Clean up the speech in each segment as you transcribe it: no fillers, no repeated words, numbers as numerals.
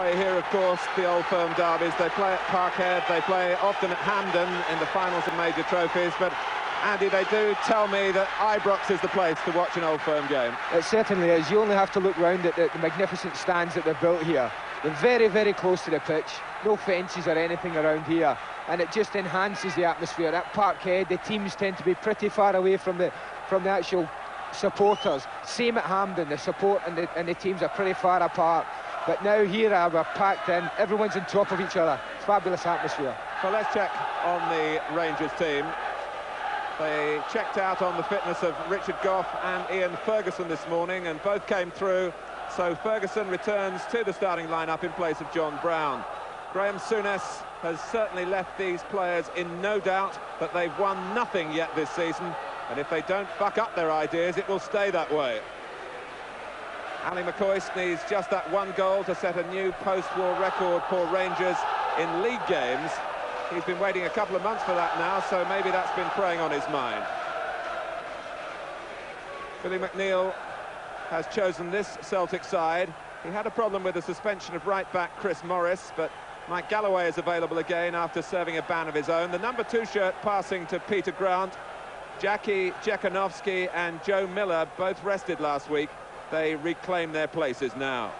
Here, of course, the Old Firm derbies. They play at Parkhead, they play often at Hampden in the finals of major trophies, but Andy, they do tell me that Ibrox is the place to watch an Old Firm game. It certainly is. You only have to look round at the magnificent stands that they've built here. They're very, very close to the pitch. No fences or anything around here, and it just enhances the atmosphere. At Parkhead, the teams tend to be pretty far away from the actual supporters. Same at Hampden, the support and the teams are pretty far apart. But now here we're packed in, everyone's on top of each other. Fabulous atmosphere. So let's check on the Rangers team. They checked out on the fitness of Richard Gough and Ian Ferguson this morning, and both came through. So Ferguson returns to the starting lineup in place of John Brown. Graham Souness has certainly left these players in no doubt that they've won nothing yet this season, and if they don't buck up their ideas, it will stay that way. Ali McCoist needs just that one goal to set a new post-war record for Rangers in league games. He's been waiting a couple of months for that now, so maybe that's been preying on his mind. Billy McNeill has chosen this Celtic side. He had a problem with the suspension of right-back Chris Morris, but Mike Galloway is available again after serving a ban of his own. The number 2 shirt passing to Peter Grant. Jackie Jekanovski and Joe Miller both rested last week. They reclaim their places now.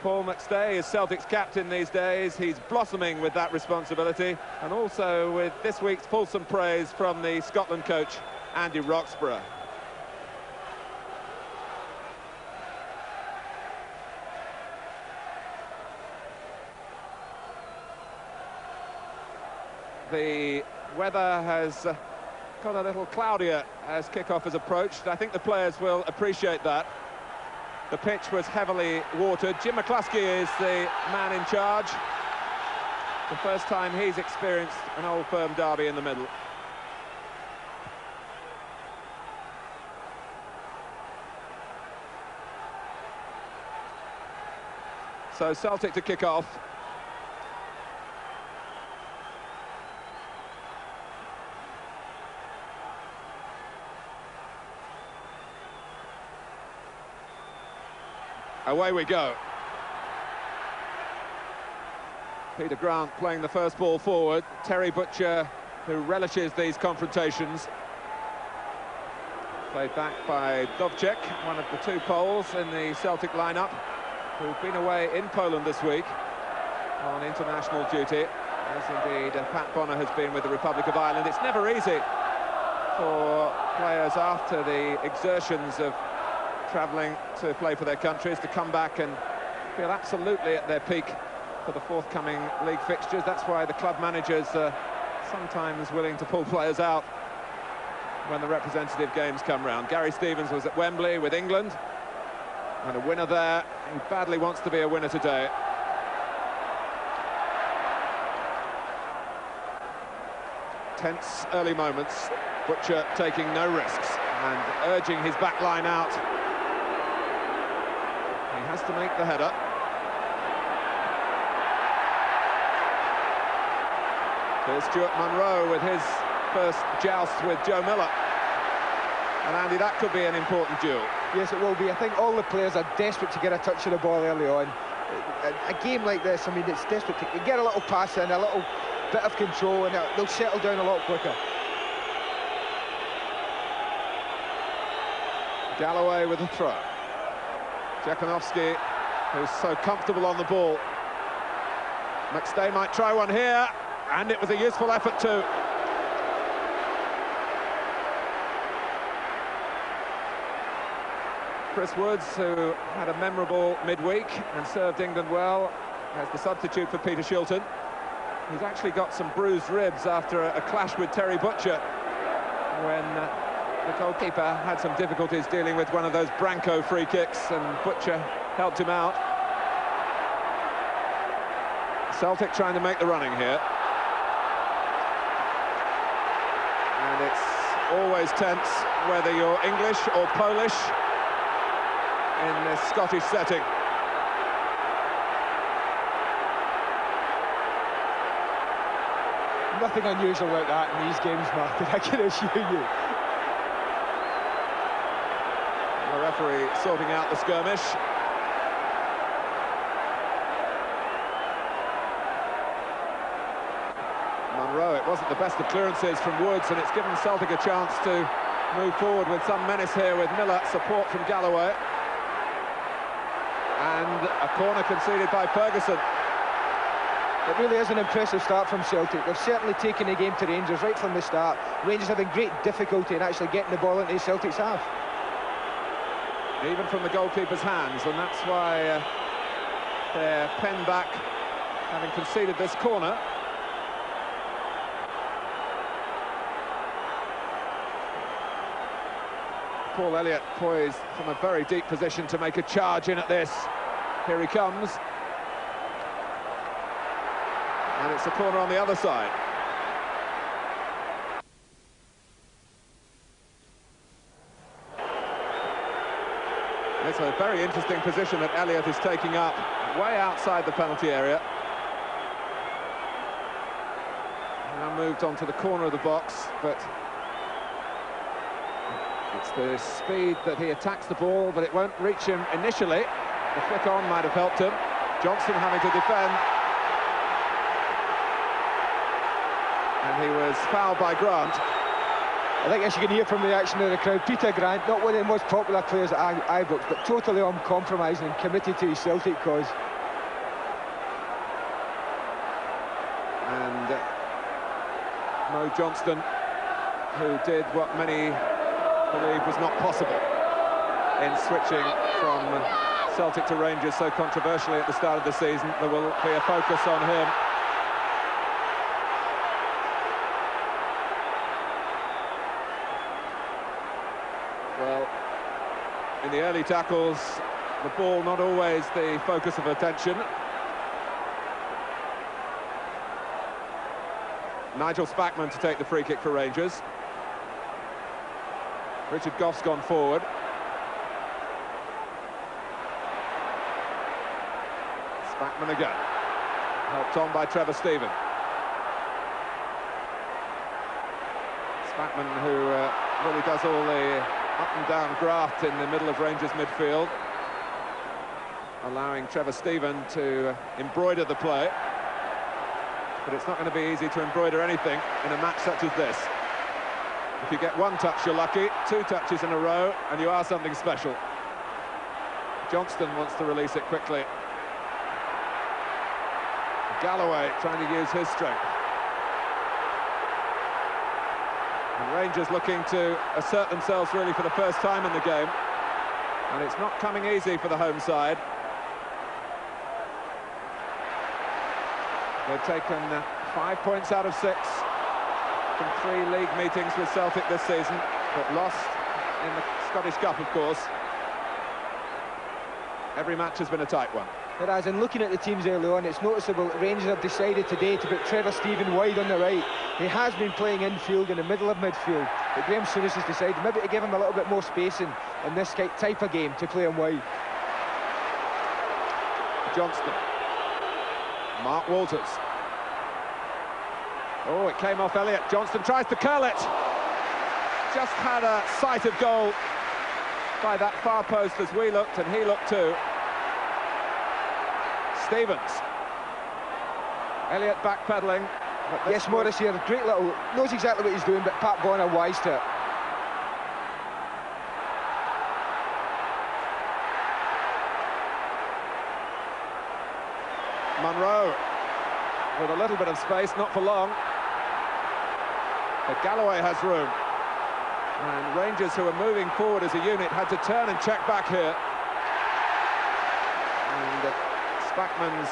Paul McStay is Celtic's captain these days. He's blossoming with that responsibility, and also with this week's fulsome praise from the Scotland coach, Andy Roxburgh. The weather has got a little cloudier as kickoff has approached. I think the players will appreciate that. The pitch was heavily watered. Jim McCluskey is the man in charge. The first time he's experienced an Old Firm derby in the middle. So Celtic to kick off. Away we go. Peter Grant playing the first ball forward. Terry Butcher, who relishes these confrontations. Played back by Dovcek, one of the 2 Poles in the Celtic lineup, who've been away in Poland this week on international duty, as indeed Pat Bonner has been with the Republic of Ireland. It's never easy for players after the exertions of travelling to play for their countries to come back and feel absolutely at their peak for the forthcoming league fixtures. That's why the club managers are sometimes willing to pull players out when the representative games come round. Gary Stevens was at Wembley with England, and a winner there. He badly wants to be a winner today. Tense early moments. Butcher taking no risks and urging his back line out. He has to make the header. Here's Stuart Munro with his first joust with Joe Miller. And Andy, that could be an important duel. Yes, it will be. I think all the players are desperate to get a touch of the ball early on. A game like this, I mean, it's desperate to get a little pass in, a little bit of control, and they'll settle down a lot quicker. Galloway with a throw. Jekanovski, who's so comfortable on the ball. McStay might try one here, and it was a useful effort too. Chris Woods, who had a memorable midweek and served England well, as the substitute for Peter Shilton. He's actually got some bruised ribs after a clash with Terry Butcher when the goalkeeper had some difficulties dealing with one of those Branco free kicks, and Butcher helped him out. Celtic trying to make the running here. And it's always tense, whether you're English or Polish in this Scottish setting. Nothing unusual like that in these games, Martin, I can assure you. The referee sorting out the skirmish. it wasn't the best of clearances from Woods, and it's given Celtic a chance to move forward with some menace here, with Miller support from Galloway. And a corner conceded by Ferguson. It really is an impressive start from Celtic. They've certainly taken the game to Rangers right from the start. Rangers having great difficulty in actually getting the ball into Celtic's half. Even from the goalkeeper's hands, and that's why they're penned back, having conceded this corner. Paul Elliott poised from a very deep position to make a charge in at this. Here he comes. And it's a corner on the other side. It's a very interesting position that Elliott is taking up, way outside the penalty area. Now moved on to the corner of the box, but it's the speed that he attacks the ball, but it won't reach him initially. The flick on might have helped him. Johnston having to defend. And he was fouled by Grant. I think, as you can hear from the reaction of the crowd, Peter Grant, not one of the most popular players at Ibrox, but totally uncompromising and committed to his Celtic cause. And Mo Johnston, who did what many believe was not possible in switching from Celtic to Rangers so controversially at the start of the season. There will be a focus on him. Well, in the early tackles, the ball not always the focus of attention. Nigel Spackman to take the free kick for Rangers. Richard Goff's gone forward. Spackman again. Helped on by Trevor Stephen. Spackman, who really does all the up and down graft in the middle of Rangers midfield, allowing Trevor Stephen to embroider the play. But it's not going to be easy to embroider anything in a match such as this. If you get one touch, you're lucky. 2 touches in a row, and you are something special. Johnston wants to release it quickly. Galloway trying to use his strength. And Rangers looking to assert themselves really for the first time in the game. And it's not coming easy for the home side. They've taken 5 points out of 6 from 3 league meetings with Celtic this season, but lost in the Scottish Cup, of course. Every match has been a tight one. It has, and looking at the teams early on, it's noticeable that Rangers have decided today to put Trevor Stephen wide on the right. He has been playing infield in the middle of midfield, but Graham Souness has decided maybe to give him a little bit more space in this type of game, to play him wide. Johnston. Mark Walters. Oh, it came off Elliott. Johnston tries to curl it. Just had a sight of goal by that far post as we looked, and he looked too. Stevens. Elliott backpedaling. Yes, Morris here, great little, knows exactly what he's doing, but Pat Bonner wise to it. Munro with a little bit of space, not for long. But Galloway has room. And Rangers, who are moving forward as a unit, had to turn and check back here. And Spackman's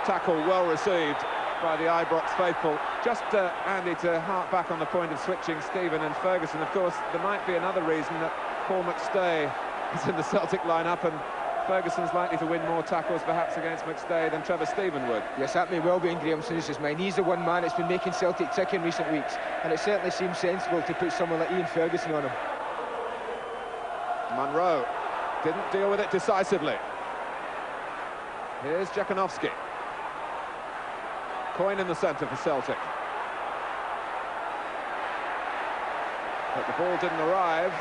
tackle well received by the Ibrox faithful. Just, Andy, to hark back on the point of switching Stephen and Ferguson, of course, there might be another reason that Paul McStay is in the Celtic lineup, and Ferguson's likely to win more tackles perhaps against McStay than Trevor Stephen would. Yes, that may well be in Graham Souness's mind. He's the one man that's been making Celtic tick in recent weeks, and it certainly seems sensible to put someone like Ian Ferguson on him. Munro didn't deal with it decisively. Here's Jakunovski. Coyne in the centre for Celtic. But the ball didn't arrive.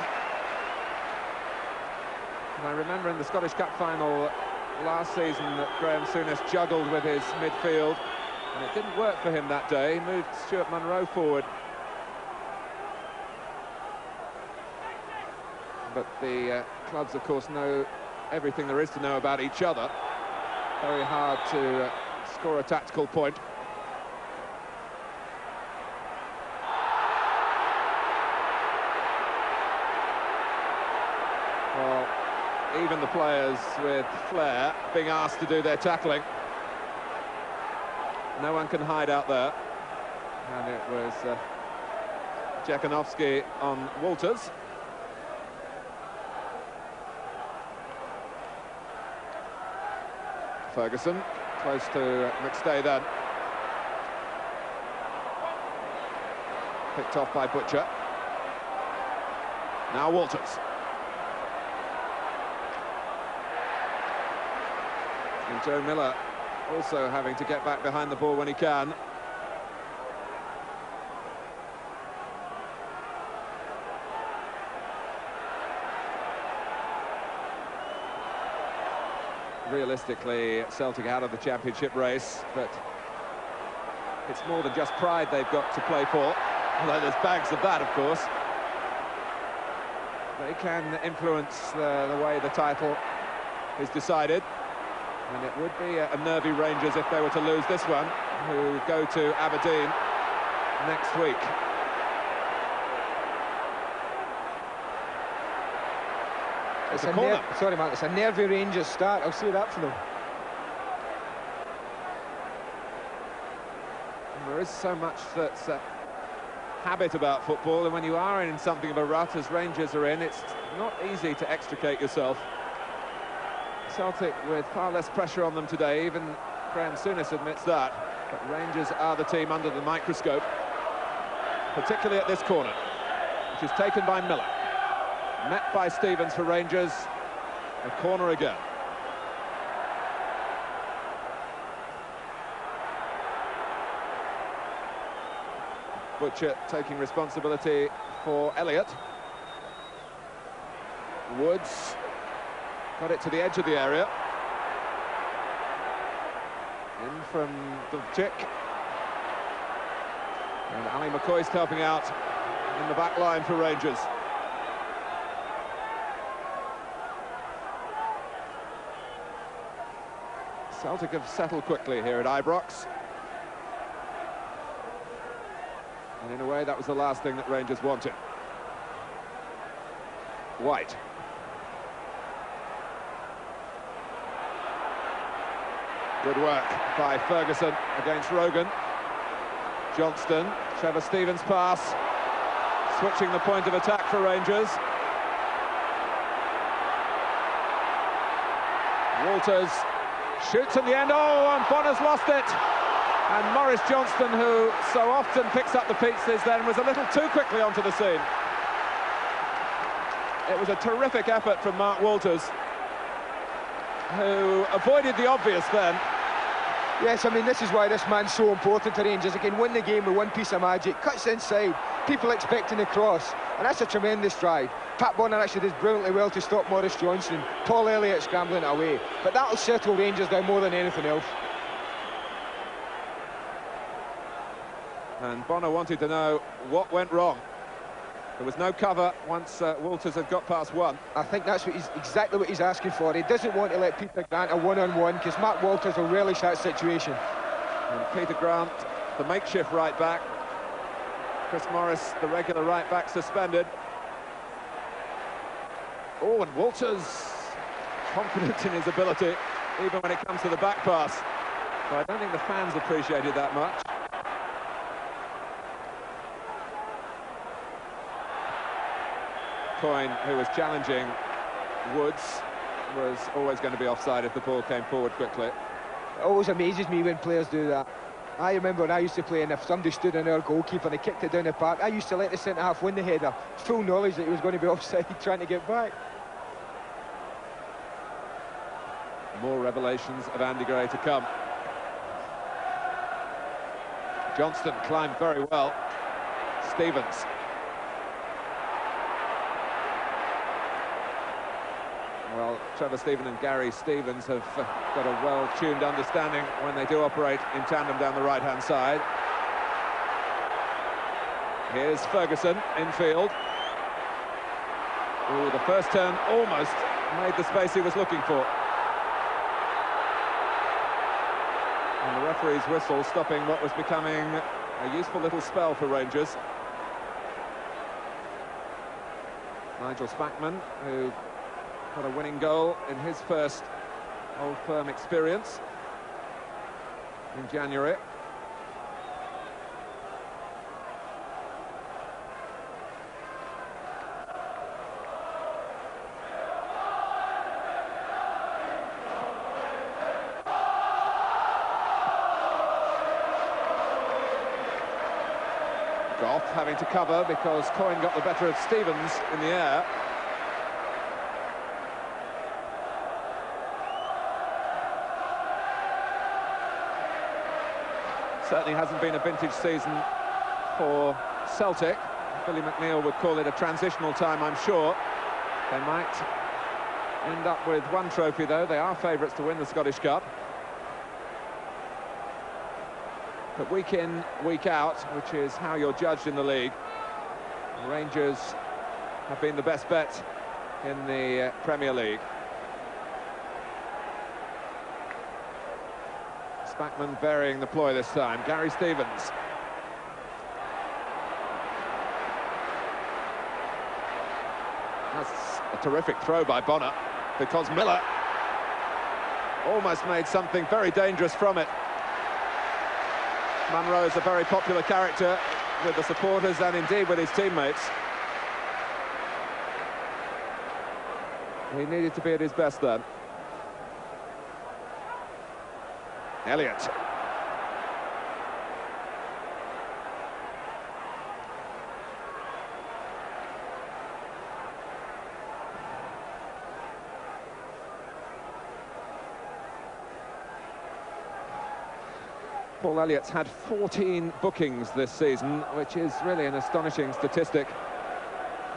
And I remember in the Scottish Cup final last season that Graham Souness juggled with his midfield. And it didn't work for him that day. He moved Stuart Munro forward. But the clubs, of course, know everything there is to know about each other. Very hard to score a tactical point. Well, even the players with flair being asked to do their tackling. No one can hide out there. And it was Jekanovski on Walters. Ferguson, close to McStay then. Picked off by Butcher. Now Walters. And Joe Miller also having to get back behind the ball when he can. Realistically, Celtic out of the championship race, but it's more than just pride they've got to play for, although there's bags of that, of course. They can influence the way the title is decided, and it would be a nervy Rangers if they were to lose this one, who go to Aberdeen next week. It's a corner. Sorry, man, it's a nervy Rangers start. I'll say that for them. And there is so much that's habit about football, and when you are in something of a rut, as Rangers are in, it's not easy to extricate yourself. Celtic with far less pressure on them today, even Graham Souness admits that. But Rangers are the team under the microscope, particularly at this corner, which is taken by Miller. Met by Stevens for Rangers. A corner again. Butcher taking responsibility for Elliott. Woods got it to the edge of the area. In from Dovchik. And Ali McCoy's helping out in the back line for Rangers. Celtic have settled quickly here at Ibrox. And in a way, that was the last thing that Rangers wanted. White. Good work by Ferguson against Rogan. Johnston, Trevor Stevens' pass. Switching the point of attack for Rangers. Walters shoots in the end. Oh, and Bonner's lost it. And Maurice Johnston, who so often picks up the pieces, then was a little too quickly onto the scene. It was a terrific effort from Mark Walters, who avoided the obvious then. Yes, I mean, this is why this man's so important to Rangers. He can win the game with one piece of magic, cuts inside, people expecting the cross, and that's a tremendous drive. Pat Bonner actually did brilliantly well to stop Maurice Johnston. Paul Elliott scrambling it away, but that'll settle Rangers down more than anything else. And Bonner wanted to know what went wrong. There was no cover once Walters had got past one. I think that's exactly what he's asking for. He doesn't want to let Peter Grant a one-on-one, because Mark Walters will relish that situation. And Peter Grant, the makeshift right back. Chris Morris, the regular right back, suspended. Oh, and Walters confident in his ability, even when it comes to the back pass. But I don't think the fans appreciated that much. Coyne, who was challenging Woods, was always going to be offside if the ball came forward quickly. It always amazes me when players do that. I remember when I used to play, and if somebody stood on our goalkeeper and he kicked it down the park, I used to let the centre-half win the header. Full knowledge that he was going to be offside, trying to get back. More revelations of Andy Gray to come. Johnston climbed very well. Stevens. Well, Trevor Stephen and Gary Stevens have got a well-tuned understanding when they do operate in tandem down the right-hand side. Here's Ferguson, infield. Ooh, the first turn almost made the space he was looking for. And the referee's whistle stopping what was becoming a useful little spell for Rangers. Nigel Spackman, who got a winning goal in his first Old Firm experience in January. Goff having to cover because Coyne got the better of Stevens in the air. Certainly hasn't been a vintage season for Celtic. Billy McNeil would call it a transitional time, I'm sure. They might end up with one trophy, though. They are favourites to win the Scottish Cup. But week in, week out, which is how you're judged in the league, the Rangers have been the best bet in the Premier League. Spackman varying the ploy this time. Gary Stevens. That's a terrific throw by Bonner, because Miller almost made something very dangerous from it. Munro is a very popular character with the supporters and indeed with his teammates. He needed to be at his best then. Elliott. Paul Elliott's had 14 bookings this season, which is really an astonishing statistic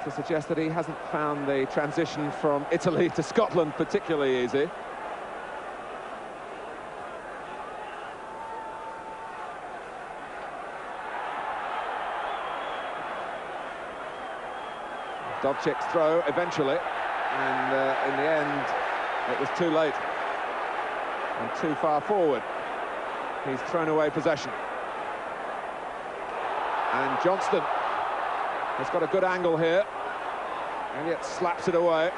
to suggest that he hasn't found the transition from Italy to Scotland particularly easy. Dovcik's throw eventually, and in the end it was too late and too far forward. He's thrown away possession. And Johnston has got a good angle here. Elliott slaps it away.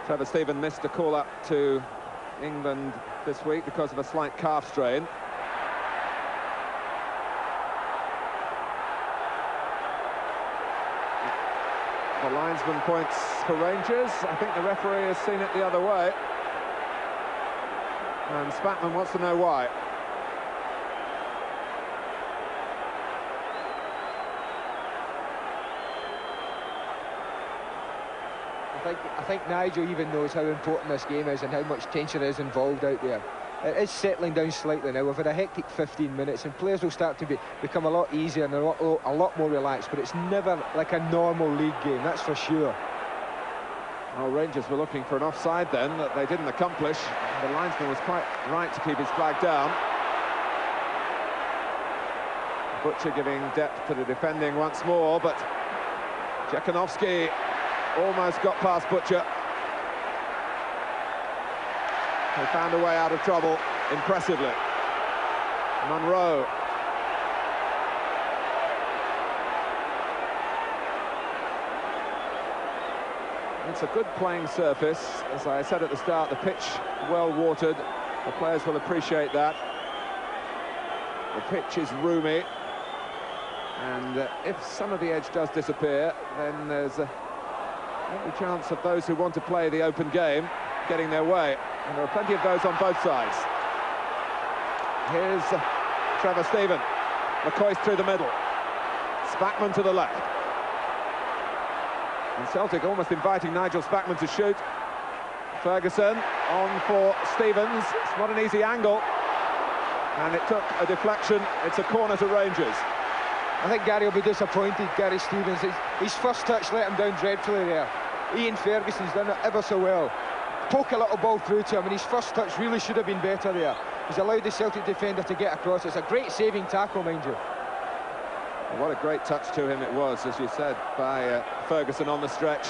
Trevor Stephen missed a call-up to England this week because of a slight calf strain. The linesman points for Rangers. I think the referee has seen it the other way. And Spackman wants to know why. I think Nigel even knows how important this game is and how much tension is involved out there. It is settling down slightly now. We've had a hectic 15 minutes and players will start to become a lot easier and a lot more relaxed, but it's never like a normal league game, that's for sure. Well, Rangers were looking for an offside then that they didn't accomplish. The linesman was quite right to keep his flag down. Butcher giving depth to the defending once more, but Jekanovski almost got past Butcher. They found a way out of trouble impressively. Munro. It's a good playing surface. As I said at the start, the pitch well watered. The players will appreciate that. The pitch is roomy. And if some of the edge does disappear, then there's every chance of those who want to play the open game getting their way. And there are plenty of those on both sides. Here's Trevor Stephen. McCoy's through the middle. Spackman to the left. And Celtic almost inviting Nigel Spackman to shoot. Ferguson on for Stevens. It's not an easy angle, and it took a deflection. It's a corner to Rangers. I think Gary will be disappointed, Gary Stevens. His first touch let him down dreadfully there. Ian Ferguson's done it ever so well. Poke a little ball through to him, and his first touch really should have been better there. He's allowed the Celtic defender to get across. It's a great saving tackle, mind you. Well, what a great touch to him it was, as you said, by Ferguson on the stretch.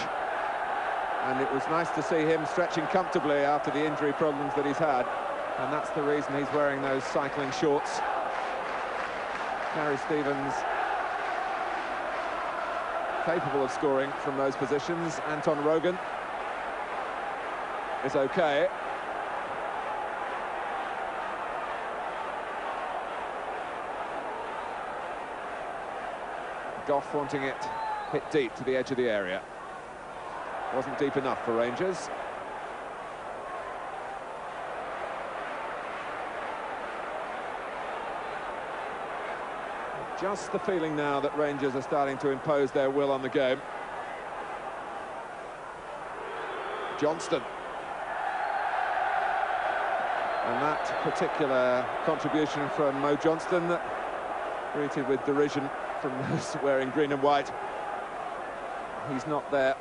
And it was nice to see him stretching comfortably after the injury problems that he's had. And that's the reason he's wearing those cycling shorts. Gary Stevens capable of scoring from those positions. Anton Rogan is okay. Goff wanting it hit deep to the edge of the area. Wasn't deep enough for Rangers. Just the feeling now that Rangers are starting to impose their will on the game. Johnston. And that particular contribution from Mo Johnston, greeted with derision from those wearing green and white. He's not their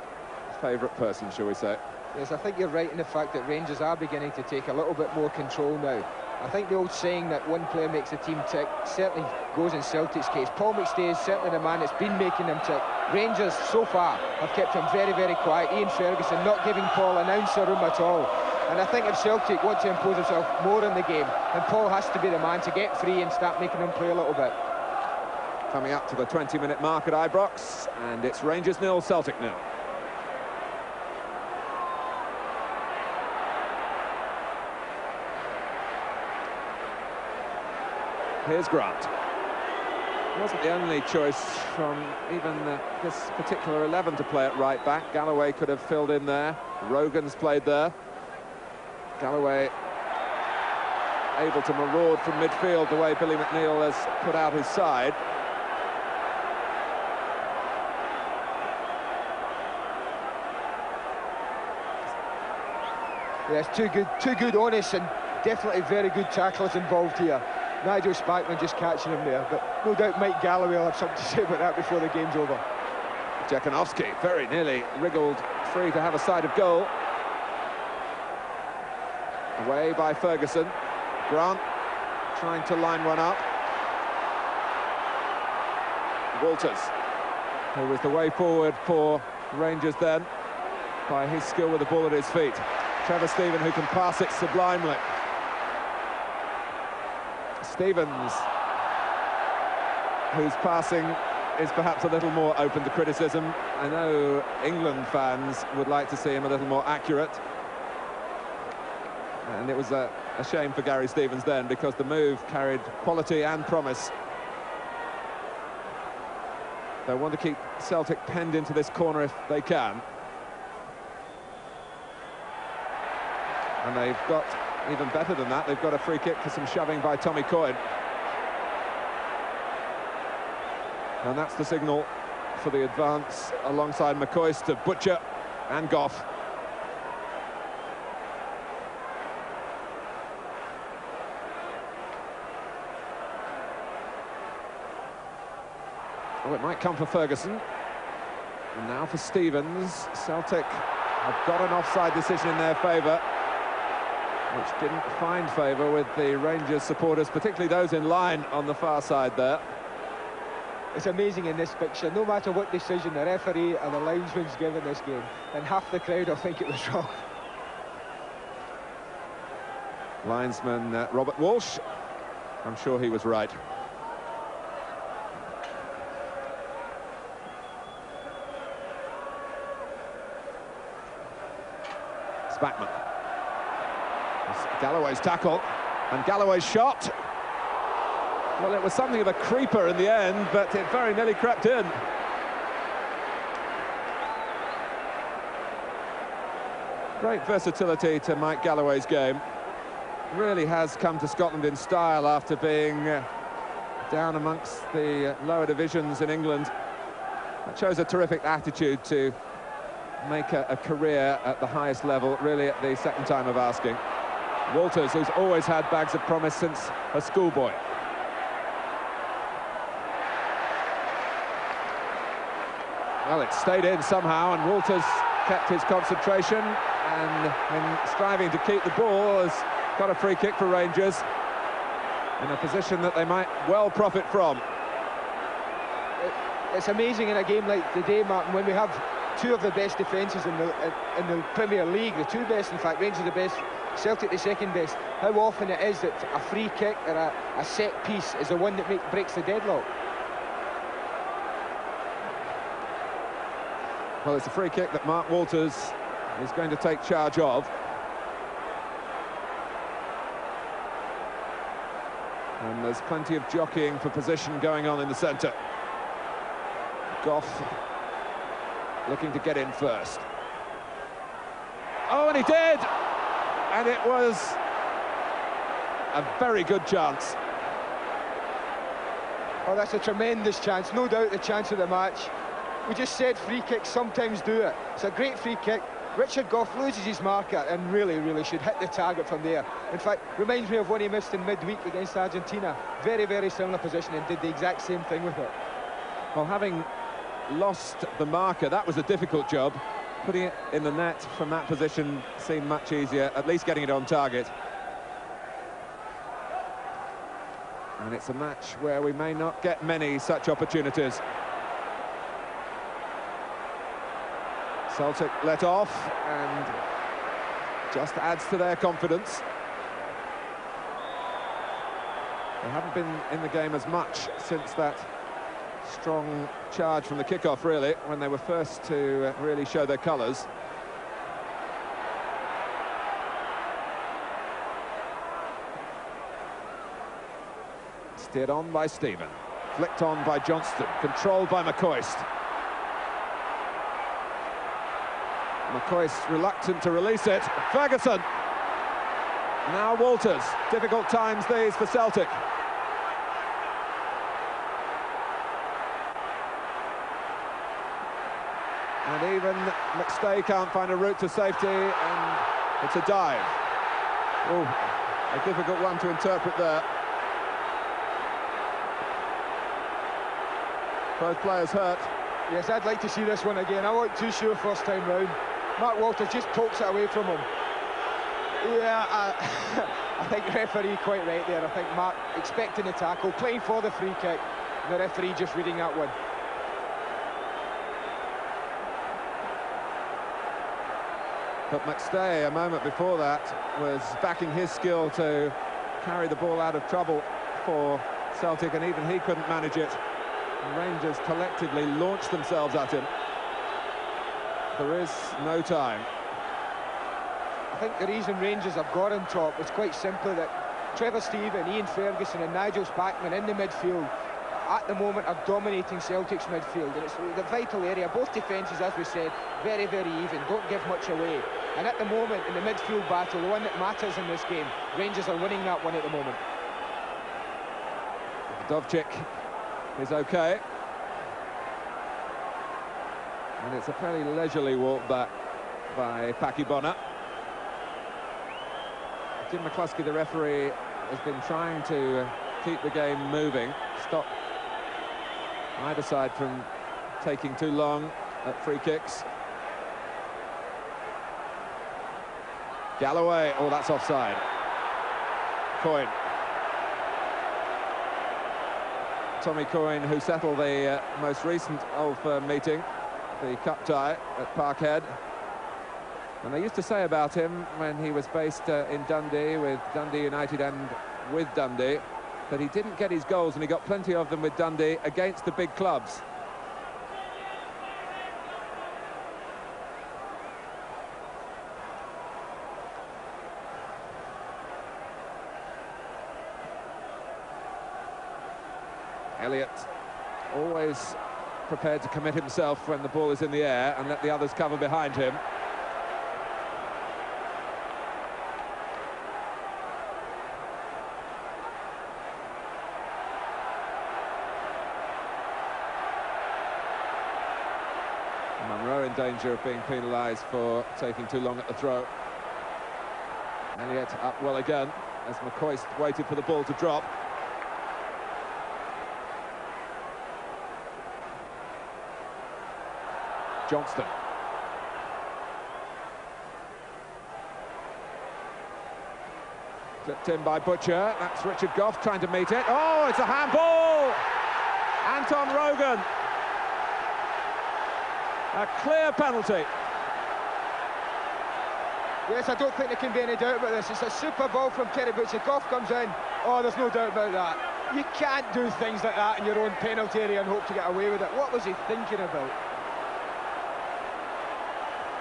favourite person, shall we say. Yes, I think you're right in the fact that Rangers are beginning to take a little bit more control now. I think the old saying that one player makes the team tick certainly goes in Celtic's case. Paul McStay is certainly the man that's been making them tick. Rangers, so far, have kept him very, very quiet. Ian Ferguson not giving Paul an ounce of room at all. And I think if Celtic want to impose themselves more in the game, then Paul has to be the man to get free and start making them play a little bit. Coming up to the 20-minute mark at Ibrox, and it's Rangers 0, Celtic 0. Here's Grant. It wasn't the only choice from even this particular 11 to play at right back. Galloway could have filled in there. Rogan's played there. Galloway able to maraud from midfield the way Billy McNeil has put out his side. Yes, two good honest and definitely very good tacklers involved here. Nigel Spackman just catching him there, but no doubt Mike Galloway will have something to say about that before the game's over. Jekanovski very nearly wriggled free to have a side of goal. Away by Ferguson. Grant trying to line one up. Walters, who was the way forward for Rangers then, by his skill with the ball at his feet. Trevor Stephen, who can pass it sublimely. Stevens, whose passing is perhaps a little more open to criticism. I know England fans would like to see him a little more accurate. And it was a shame for Gary Stevens then, because the move carried quality and promise. They want to keep Celtic penned into this corner if they can. And they've got, even better than that, they've got a free kick for some shoving by Tommy Coyne. And that's the signal for the advance alongside McCoist, Butcher and Goff. Oh, it might come for Ferguson. And now for Stevens. Celtic have got an offside decision in their favour, which didn't find favour with the Rangers supporters, particularly those in line on the far side there. It's amazing in this picture, no matter what decision the referee and the linesman's given this game, and half the crowd will think it was wrong. Linesman Robert Walsh, I'm sure he was right. Spackman. Galloway's tackle, and Galloway's shot. Well, it was something of a creeper in the end, but it very nearly crept in. Great versatility to Mike Galloway's game. Really has come to Scotland in style after being down amongst the lower divisions in England. That shows a terrific attitude to make a career at the highest level, really at the second time of asking. Walters, who's always had bags of promise since a schoolboy. Well, it stayed in somehow, and Walters kept his concentration, and in striving to keep the ball, has got a free kick for Rangers in a position that they might well profit from. It's amazing in a game like today, Martin, when we have two of the best defences in the Premier League, the two best, in fact, Rangers the best, Celtic the second best, how often it is that a free kick or a set piece is the one that breaks the deadlock. Well, it's a free kick that Mark Walters is going to take charge of. And there's plenty of jockeying for position going on in the centre. Goff looking to get in first. Oh, and he did! And it was a very good chance. Oh, that's a tremendous chance, no doubt the chance of the match. We just said free kicks sometimes do it. It's a great free kick. Richard Goff loses his marker and really should hit the target from there. In fact, reminds me of one he missed in midweek against Argentina. Very similar position, and did the exact same thing with it. Well, having lost the marker, that was a difficult job. Putting it in the net from that position seemed much easier, at least getting it on target. And it's a match where we may not get many such opportunities. Celtic let off, and just adds to their confidence. They haven't been in the game as much since that strong charge from the kickoff, really, when they were first to really show their colours. Steered on by Stephen, flicked on by Johnston, controlled by McCoist. McCoist reluctant to release it. Ferguson. Now Walters. Difficult times these for Celtic. And even McStay can't find a route to safety, and it's a dive. Oh, a difficult one to interpret there. Both players hurt. Yes, I'd like to see this one again. I wasn't too sure first time round. Mark Walters just pokes it away from him. Yeah, I think the referee quite right there. I think Mark expecting the tackle, playing for the free kick, and the referee just reading that one. But McStay, a moment before that, was backing his skill to carry the ball out of trouble for Celtic, and even he couldn't manage it. The Rangers collectively launched themselves at him. There is no time. I think the reason Rangers have got on top is quite simply that Trevor Steven, Ian Ferguson and Nigel Spackman in the midfield at the moment are dominating Celtic's midfield, and it's the vital area. Both defences, as we said, very even, don't give much away. And at the moment, in the midfield battle, the one that matters in this game, Rangers are winning that one at the moment. Dovcik is okay. And it's a fairly leisurely walk back by Paki Bonner. Jim McCluskey, the referee, has been trying to keep the game moving, stop either side from taking too long at free kicks. Galloway, oh, that's offside. Coyne. Tommy Coyne, who settled the most recent Old Firm meeting, the cup tie at Parkhead. And they used to say about him when he was based in Dundee with Dundee United and with Dundee that he didn't get his goals, and he got plenty of them with Dundee against the big clubs. Elliott always prepared to commit himself when the ball is in the air and let the others cover behind him. Monroe in danger of being penalised for taking too long at the throw. Elliott up well again as McCoist waited for the ball to drop. Johnston. Flipped in by Butcher. That's Richard Gough trying to meet it. Oh, it's a handball! Anton Rogan. A clear penalty. Yes, I don't think there can be any doubt about this. It's a super ball from Kerry Butcher. Gough comes in. Oh, there's no doubt about that. You can't do things like that in your own penalty area and hope to get away with it. What was he thinking about?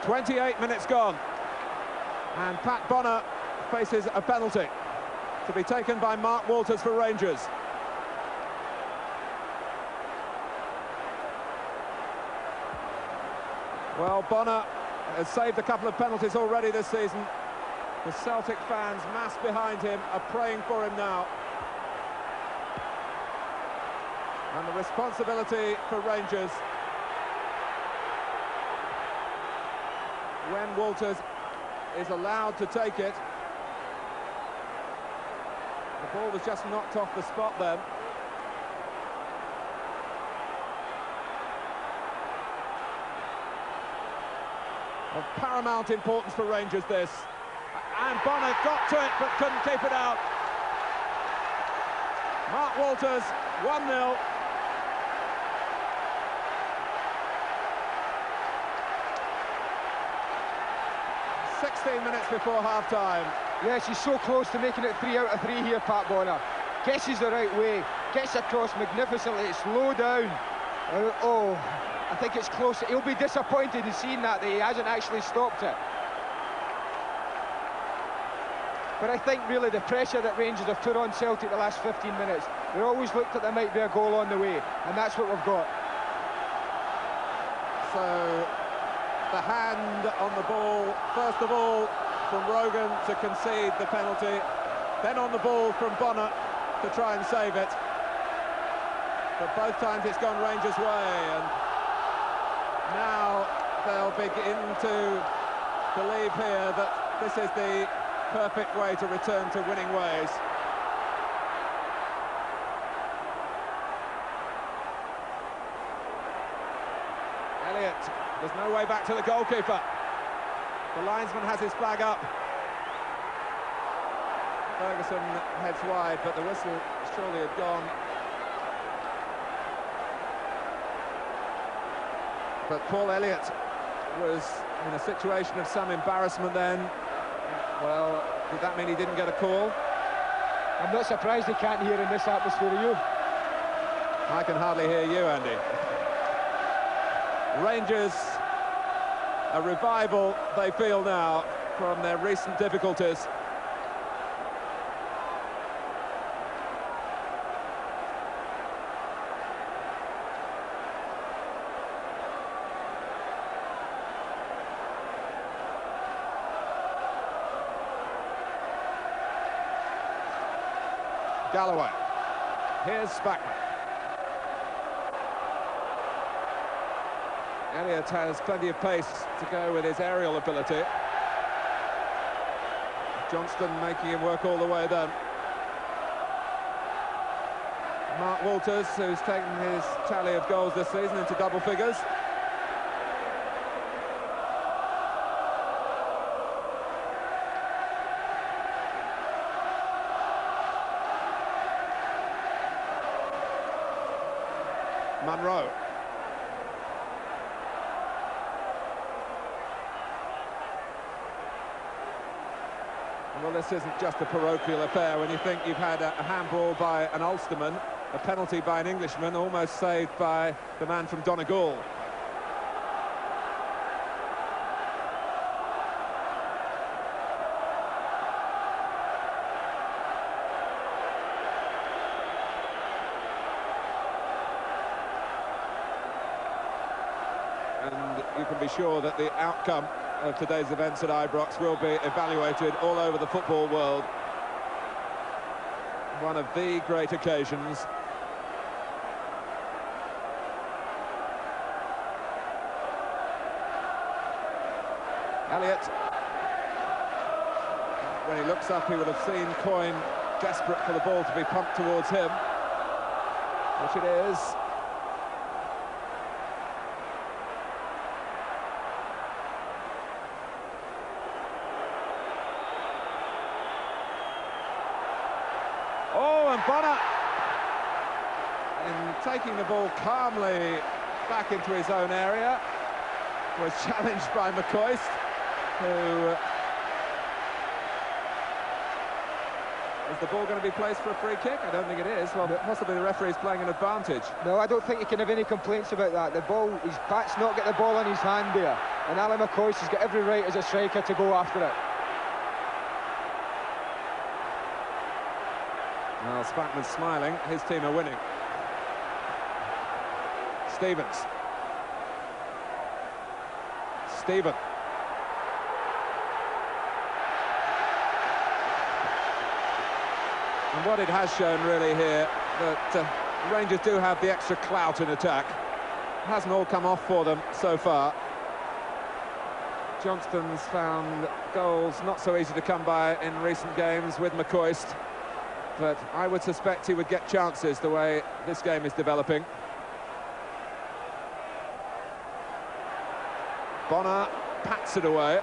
28 minutes gone. And Pat Bonner faces a penalty to be taken by Mark Walters for Rangers. Well, Bonner has saved a couple of penalties already this season. The Celtic fans massed behind him are praying for him now. And the responsibility for Rangers when Walters is allowed to take it. The ball was just knocked off the spot then. Of paramount importance for Rangers, this. And Bonner got to it but couldn't keep it out. Mark Walters, 1-0. Minutes before half-time. Yes, he's so close to making it 3 out of 3 here, Pat Bonner. Guesses the right way, gets across magnificently, it's low down. Oh, I think it's close. He'll be disappointed in seeing that he hasn't actually stopped it. But I think really the pressure that Rangers have put on Celtic the last 15 minutes, they always looked like there might be a goal on the way, and that's what we've got. So the hand on the ball, first of all from Rogan to concede the penalty, then on the ball from Bonner to try and save it. But both times it's gone Rangers' way, and now they'll begin to believe here that this is the perfect way to return to winning ways. Elliott. There's no way back to the goalkeeper. The linesman has his flag up. Ferguson heads wide, but the whistle surely had gone. But Paul Elliott was in a situation of some embarrassment then. Well, did that mean he didn't get a call? I'm not surprised he can't hear in this atmosphere, are you? I can hardly hear you, Andy. Rangers, a revival they feel now from their recent difficulties. Galloway. Here's Spackman. Elliott has plenty of pace to go with his aerial ability. Johnston making him work all the way then. Mark Walters, who's taken his tally of goals this season into double figures. Monroe. Well, this isn't just a parochial affair when you think you've had a handball by an Ulsterman, a penalty by an Englishman, almost saved by the man from Donegal. And you can be sure that the outcome of today's events at Ibrox will be evaluated all over the football world. One of the great occasions. Elliott. When he looks up, he will have seen Coyne desperate for the ball to be pumped towards him, which it is. Oh, and Bonner, in taking the ball calmly back into his own area, was challenged by McCoist, who... Is the ball going to be placed for a free kick? I don't think it is. Well, possibly the referee's playing an advantage. No, I don't think you can have any complaints about that. The ball, Pat's not got the ball in his hand there, and Alan McCoist has got every right as a striker to go after it. Well, Spackman's smiling. His team are winning. Stevens. Stephen. And what it has shown really here, that Rangers do have the extra clout in attack. It hasn't all come off for them so far. Johnston's found goals not so easy to come by in recent games with McCoist, but I would suspect he would get chances the way this game is developing. Bonner pats it away.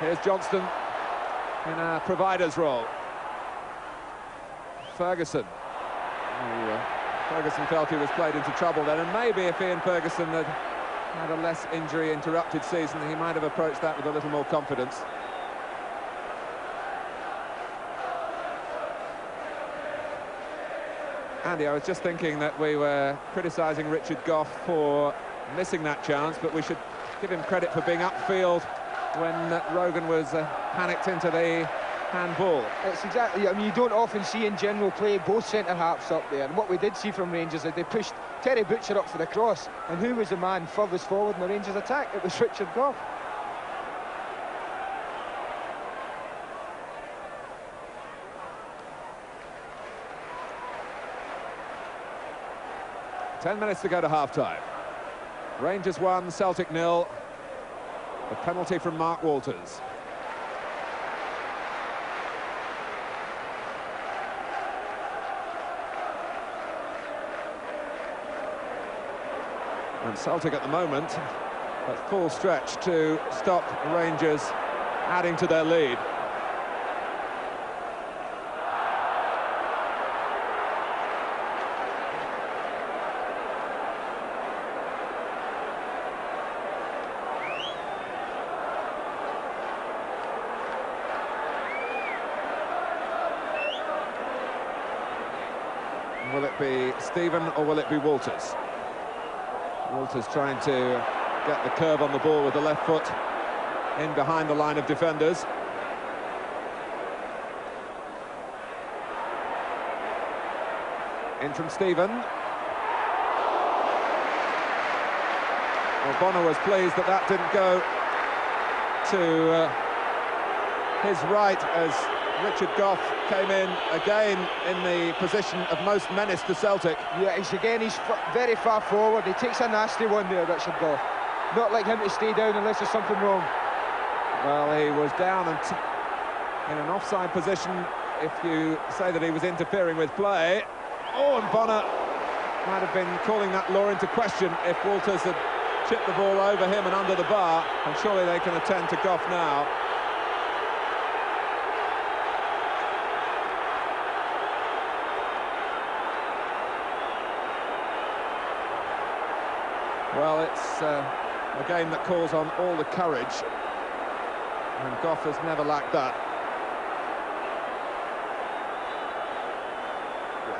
Here's Johnston in a provider's role. Ferguson. Ferguson felt he was played into trouble then, and maybe if Ian Ferguson had a less injury-interrupted season, he might have approached that with a little more confidence. Andy, I was just thinking that we were criticising Richard Gough for missing that chance, but we should give him credit for being upfield when Rogan was panicked into the handball. It's exactly, I mean, you don't often see in general play both centre-halves up there, and what we did see from Rangers is they pushed Terry Butcher up for the cross, and who was the man furthest forward in the Rangers attack? It was Richard Gough. Ten minutes to go to half-time. Rangers 1, Celtic 0. A penalty from Mark Walters. And Celtic at the moment at full stretch to stop Rangers adding to their lead. Will it be Stephen or will it be Walters? Walters trying to get the curve on the ball with the left foot in behind the line of defenders. In from Stephen. Well, Bonner was pleased that that didn't go to his right as Richard Gough came in again in the position of most menace to Celtic. Yeah, he's very far forward. He takes a nasty one there, Richard Gough. Not like him to stay down unless there's something wrong. Well, he was down and in an offside position if you say that he was interfering with play. Oh, and Bonner might have been calling that law into question if Walters had chipped the ball over him and under the bar, and surely they can attend to Gough now. Well, it's a game that calls on all the courage, and Gough has never lacked that.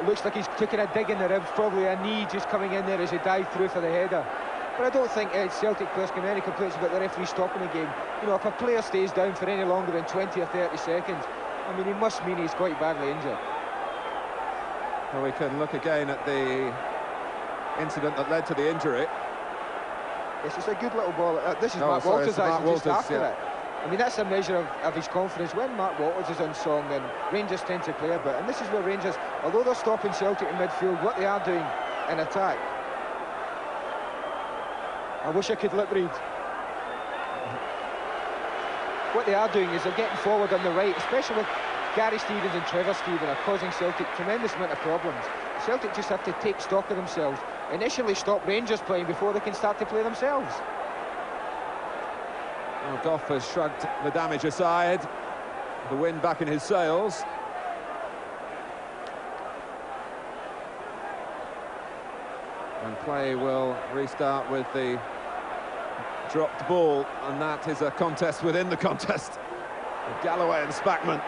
It looks like he's taking a dig in the ribs, probably a knee just coming in there as he dived through for the header. But I don't think Celtic players can have any complaints about the referee stopping the game. You know, if a player stays down for any longer than 20 or 30 seconds, I mean, he must mean he's quite badly injured. Well, we can look again at the incident that led to the injury. Yes, it's a good little ball. This is Mark Walters actually just after it. I mean, that's a measure of his confidence. When Mark Walters is on song, then Rangers tend to play a bit. And this is where Rangers, although they're stopping Celtic in midfield, what they are doing in attack. I wish I could lip read. what they are doing is they're getting forward on the right, especially with Gary Stevens and Trevor Stephen are causing Celtic tremendous amount of problems. Celtic just have to take stock of themselves, initially stop Rangers playing before they can start to play themselves. Well, Goff has shrugged the damage aside, the wind back in his sails. And play will restart with the dropped ball, and that is a contest within the contest. Galloway and Spackman.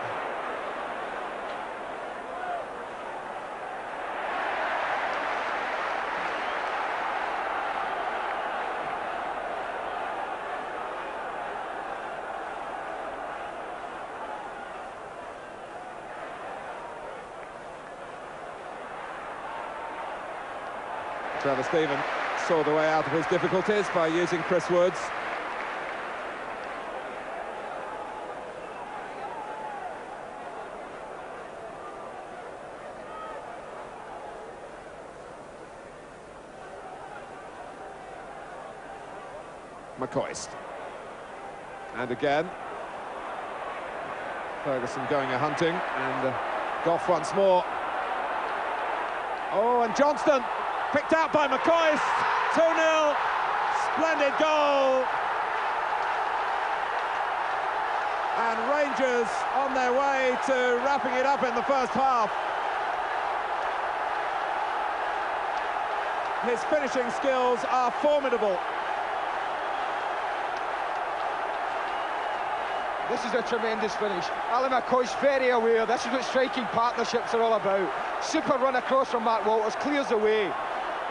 Trevor Stephen saw the way out of his difficulties by using Chris Woods. McCoist. And again, Ferguson going a-hunting, and Goff once more. Oh, and Johnston picked out by McCoist. 2-0, splendid goal. And Rangers on their way to wrapping it up in the first half. His finishing skills are formidable. This is a tremendous finish. Alan McCoy's very aware. This is what striking partnerships are all about. Super run across from Mark Walters, clears the way.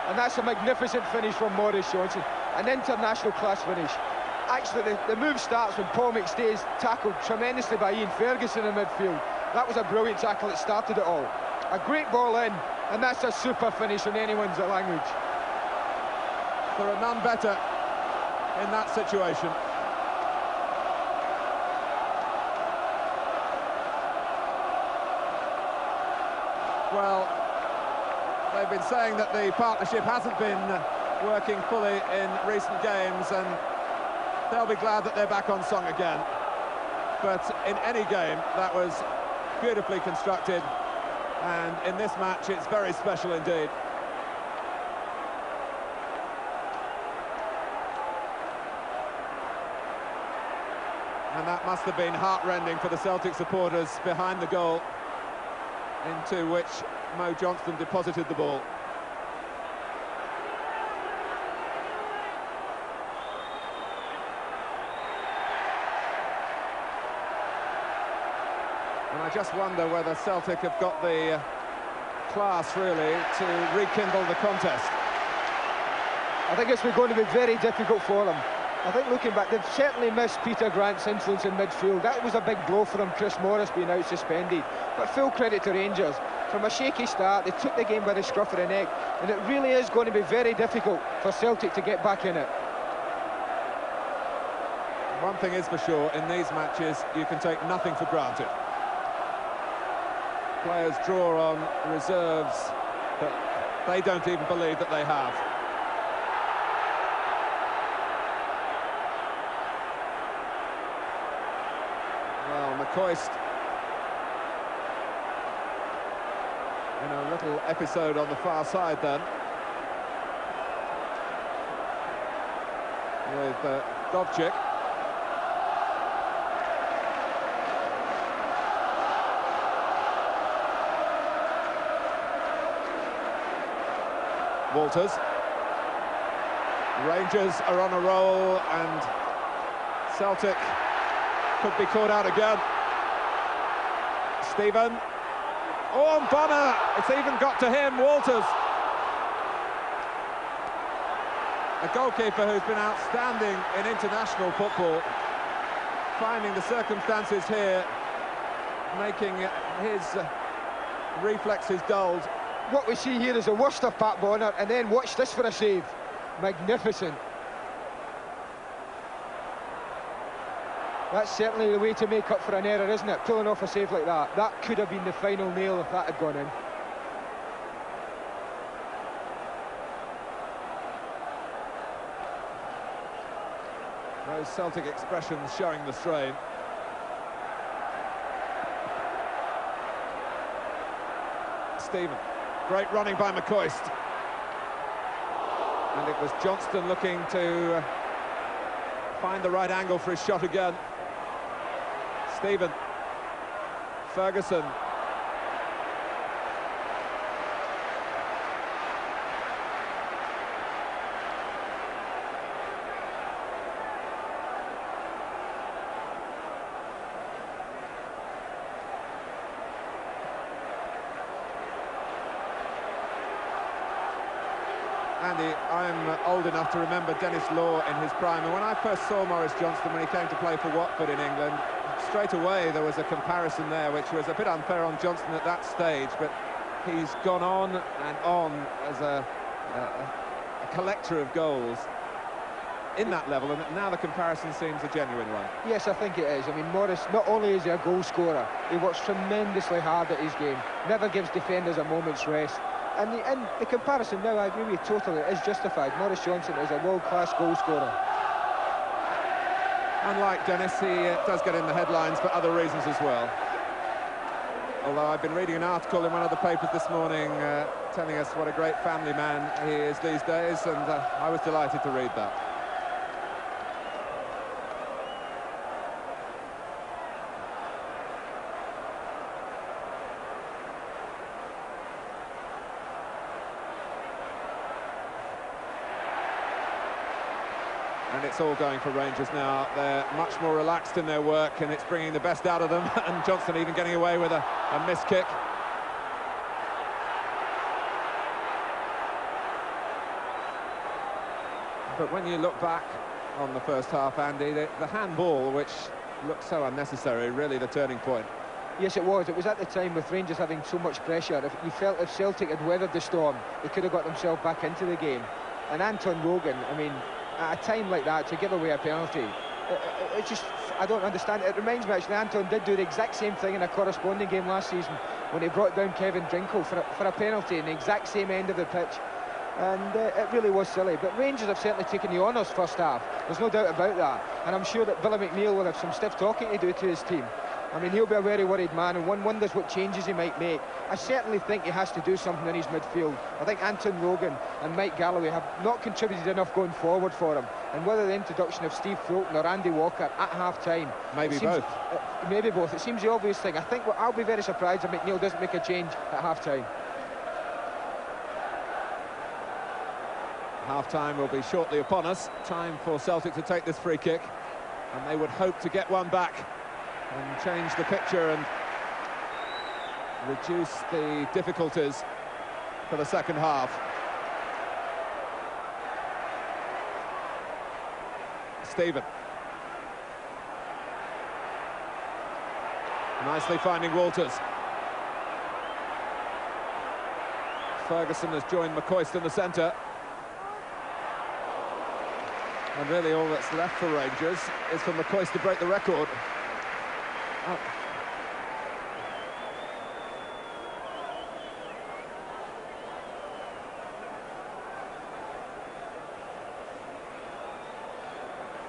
And that's a magnificent finish from Maurice Johnson. An international class finish. Actually, the move starts when Paul McStay's tackled tremendously by Ian Ferguson in midfield. That was a brilliant tackle that started it all. A great ball in, and that's a super finish in anyone's language. There are none better in that situation. Well, they've been saying that the partnership hasn't been working fully in recent games, and they'll be glad that they're back on song again. But in any game, that was beautifully constructed, and in this match, it's very special indeed. And that must have been heart-rending for the Celtic supporters behind the goal, into which Mo Johnston deposited the ball. And I just wonder whether Celtic have got the class, really, to rekindle the contest. I think it's going to be very difficult for them. I think looking back, they've certainly missed Peter Grant's influence in midfield. That was a big blow for them, Chris Morris being out suspended. But full credit to Rangers. From a shaky start, they took the game by the scruff of the neck, and it really is going to be very difficult for Celtic to get back in it. One thing is for sure, in these matches, you can take nothing for granted. Players draw on reserves that they don't even believe that they have. Well, McCoist in a little episode on the far side then, with Dovchik. Walters. Rangers are on a roll, and Celtic could be caught out again. Stephen. Oh, and Bonner! It's even got to him, Walters. A goalkeeper who's been outstanding in international football, finding the circumstances here, making his reflexes dulled. What we see here is the worst of Pat Bonner, and then watch this for a save. Magnificent. That's certainly the way to make up for an error, isn't it? Pulling off a save like that. That could have been the final nail if that had gone in. Those Celtic expressions showing the strain. Stephen. Great running by McCoist. And it was Johnston looking to find the right angle for his shot again. Stephen. Ferguson. Andy, I'm old enough to remember Dennis Law in his prime, and when I first saw Maurice Johnston when he came to play for Watford in England, straight away there was a comparison there which was a bit unfair on Johnston at that stage, but he's gone on and on as a collector of goals in that level, and now the comparison seems a genuine one. Yes, I think it is. I mean, Maurice, not only is he a goal scorer, he works tremendously hard at his game, never gives defenders a moment's rest. And the comparison now, I agree with you totally, is justified. Maurice Johnston is a world-class goal scorer. Unlike Dennis, he does get in the headlines for other reasons as well. Although I've been reading an article in one of the papers this morning telling us what a great family man he is these days, and I was delighted to read that. And it's all going for Rangers now. They're much more relaxed in their work, and it's bringing the best out of them. And Johnston even getting away with a missed kick. But when you look back on the first half, Andy, the handball, which looked so unnecessary, really the turning point. Yes, it was. It was at the time with Rangers having so much pressure. If you felt if Celtic had weathered the storm, they could have got themselves back into the game. And Anton Rogan, I mean, at a time like that, to give away a penalty, it's just, I don't understand. It reminds me, actually, Anton did do the exact same thing in a corresponding game last season when he brought down Kevin Drinkle for a penalty in the exact same end of the pitch. And it really was silly. But Rangers have certainly taken the honours first half. There's no doubt about that. And I'm sure that Billy McNeill will have some stiff talking to do to his team. I mean, he'll be a very worried man, and one wonders what changes he might make. I certainly think he has to do something in his midfield. I think Anton Rogan and Mike Galloway have not contributed enough going forward for him. And whether the introduction of Steve Fulton or Andy Walker at half-time... Maybe both. Maybe both. It seems the obvious thing. I think I'll be very surprised if McNeill doesn't make a change at half-time. Half-time will be shortly upon us. Time for Celtic to take this free kick. And they would hope to get one back and change the picture and reduce the difficulties for the second half. Stephen. Nicely finding Walters. Ferguson has joined McCoist in the centre. And really all that's left for Rangers is for McCoist to break the record. Oh.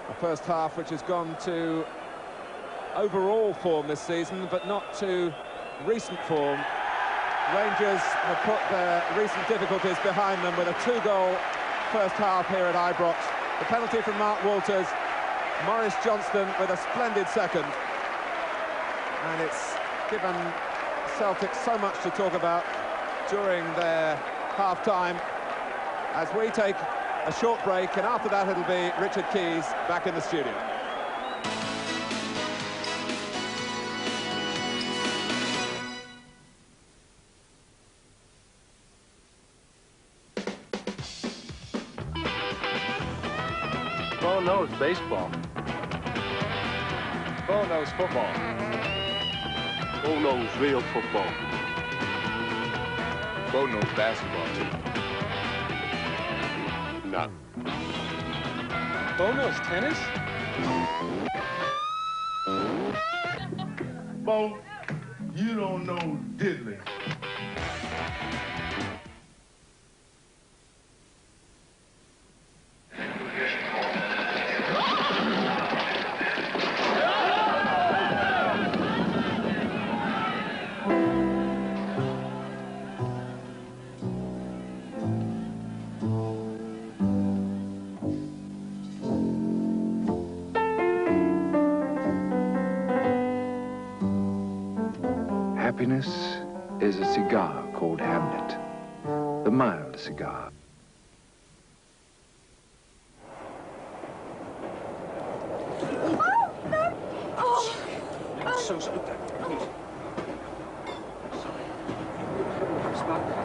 A first half which has gone to overall form this season, but not to recent form. Rangers have put their recent difficulties behind them with a 2-goal first half here at Ibrox. The penalty from Mark Walters, Maurice Johnston with a splendid second. And it's given Celtic so much to talk about during their half-time as we take a short break, and after that it'll be Richard Keys back in the studio. Bo knows baseball. Bo knows football. Bo knows real football. Bo knows basketball, too. No. Bo knows tennis? Bo, you don't know diddly. Happiness is a cigar called Hamlet, the mild cigar.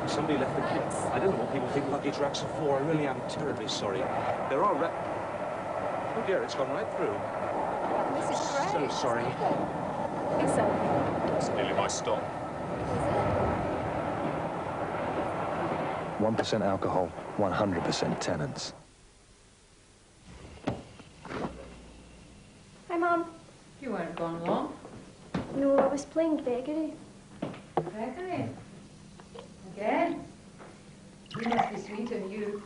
Somebody left the kit. I don't know what people think luggage racks are for. I really am terribly sorry. There are oh dear, it's gone right through. This is great. So sorry. It's so. It's nearly my stop. 1% alcohol, 100% tenants. Hi, Mum. You weren't gone long. No, I was playing Gregory. Gregory? Again? You must be sweet on you.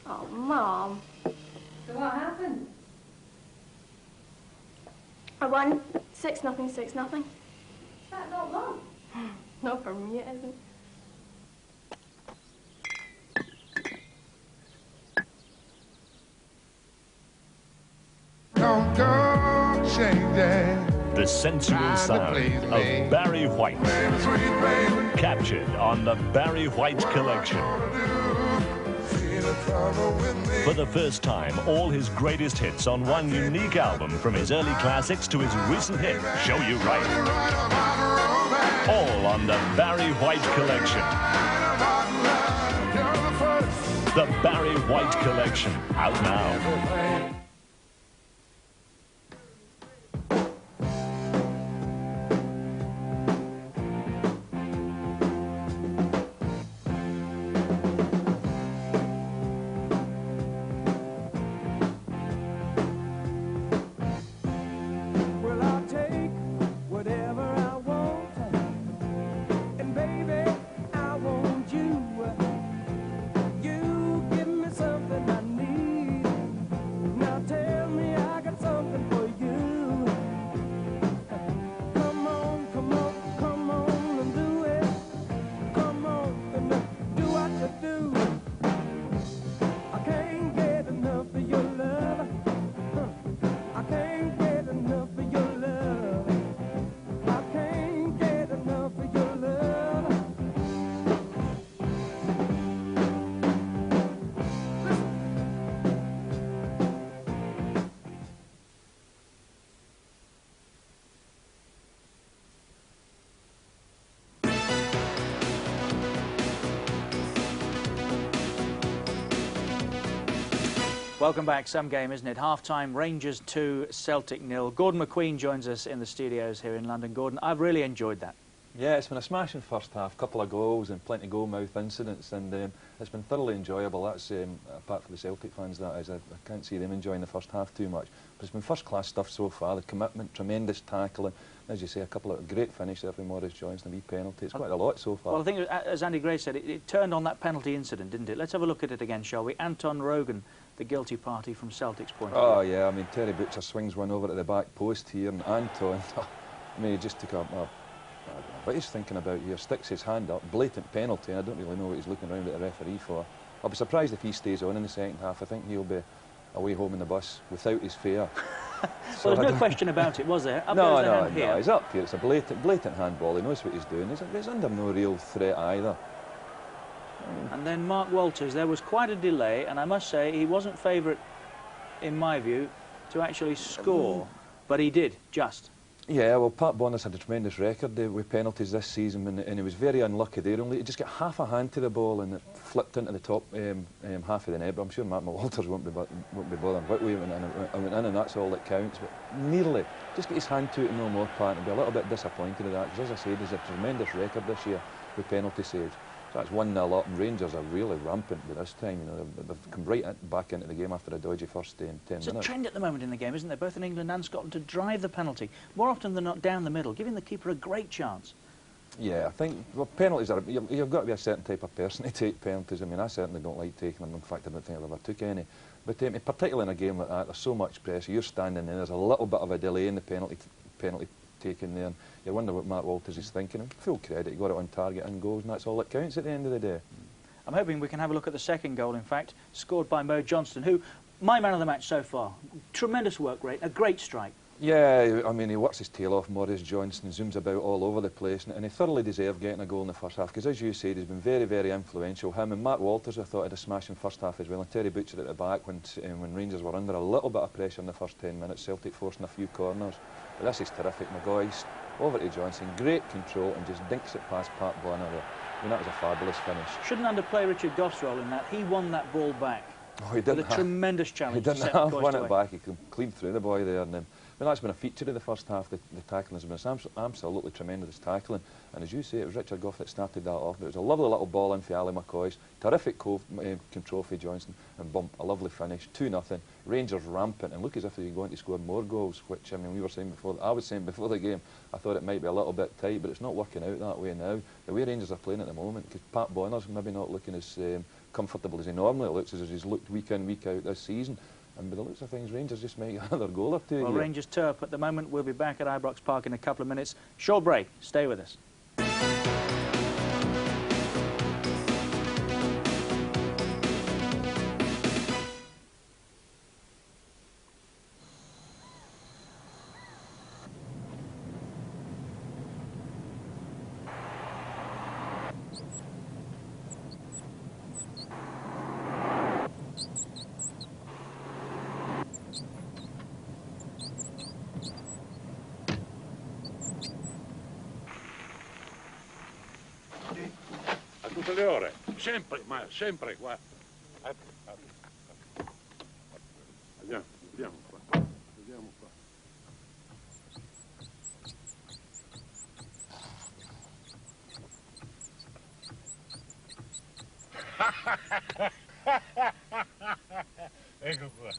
Oh, Mum. So what happened? I won 6-0, 6-0. Is that not long? No, for me it isn't. Don't change that. The sensual sound of Barry White, captured on the Barry White Collection. For the first time, all his greatest hits on one unique album, from his early classics to his recent hit, Show You Right. All on the Barry White Collection. The Barry White Collection, out now. Welcome back. Some game, isn't it? Half-time, Rangers 2, Celtic 0. Gordon McQueen joins us in the studios here in London. Gordon, I've really enjoyed that. Yeah, it's been a smashing first half, couple of goals and plenty of goal-mouth incidents, and it's been thoroughly enjoyable. That's apart from the Celtic fans, that is. I can't see them enjoying the first half too much. But it's been first-class stuff so far. The commitment, tremendous tackling, as you say, a couple of great finishes there from Morris Johnson, a wee penalty. It's quite a lot so far. Well, I think, as Andy Gray said, it turned on that penalty incident, didn't it? Let's have a look at it again, shall we? Anton Rogan, the guilty party from Celtic's point of view. Oh, yeah, I mean, Terry Butcher swings one over to the back post here, and Anton, I mean, he just took a what he's thinking about here, sticks his hand up, blatant penalty, and I don't really know what he's looking around at the referee for. I'll be surprised if he stays on in the second half. I think he'll be away home in the bus without his fare. Well, there's no question about it, was there? No, he's up here. It's a blatant handball. He knows what he's doing. He's under no real threat either. And then Mark Walters, there was quite a delay, and I must say he wasn't favourite, in my view, to actually score, but he did, just. Yeah, well, Pat Bonner's had a tremendous record with penalties this season, and he was very unlucky there. He just got half a hand to the ball, and it flipped into the top half of the net. But I'm sure Mark Walters won't be bothered what way it went in, and that's all that counts. But nearly, just get his hand to it and no more, Pat, and be a little bit disappointed at that, because as I said, there's a tremendous record this year with penalty saves. So that's 1-0 up, and Rangers are really rampant with this time. You know, they've come right back into the game after a dodgy first 10 minutes. It's a trend at the moment in the game, isn't there? Both in England and Scotland to drive the penalty more often than not down the middle, giving the keeper a great chance. Yeah, I think penalties are. You've got to be a certain type of person to take penalties. I mean, I certainly don't like taking them. In fact, I don't think I've ever took any. But particularly in a game like that, there's so much pressure. You're standing there. There's a little bit of a delay in the penalty taken there. And you wonder what Mark Walters is thinking. And full credit, he got it on target and goals, and that's all that counts at the end of the day. I'm hoping we can have a look at the second goal, in fact, scored by Mo Johnston, who, my man of the match so far. Tremendous work rate, a great strike. Yeah, I mean, he works his tail off, Maurice Johnson, zooms about all over the place, and he thoroughly deserved getting a goal in the first half, because as you said, he's been very, very influential. Him and Mark Walters, I thought, had a smashing first half as well, and Terry Butcher at the back when Rangers were under a little bit of pressure in the first 10 minutes, Celtic forcing a few corners. But this is terrific. McGoy's over to Johnson, great control, and just dinks it past Pat Bonner. I mean, that was a fabulous finish. Shouldn't underplay Richard Goff's role in that. He won that ball back. Oh, he didn't with a tremendous challenge. He didn't have won it back. He cleaned through the boy there, and I mean, that's been a feature of the first half. The tackling has been absolutely tremendous tackling, and as you say, it was Richard Goff that started that off. But it was a lovely little ball in for Ali McCoy's, terrific control for Johnson, and bump, a lovely finish, 2-0. Rangers rampant, and look as if they're going to score more goals. Which I mean, we were saying before. I was saying before the game, I thought it might be a little bit tight, but it's not working out that way now. The way Rangers are playing at the moment, because Pat Bonner's maybe not looking as comfortable as he normally looks, as he's looked week in, week out this season. And by the looks of things, Rangers just might get another goal or two. Well, here. Rangers turf at the moment. We'll be back at Ibrox Park in a couple of minutes. Short break. Stay with us. Tutte le ore, sempre, ma sempre qua. Andiamo, vediamo qua, vediamo qua. Ecco qua.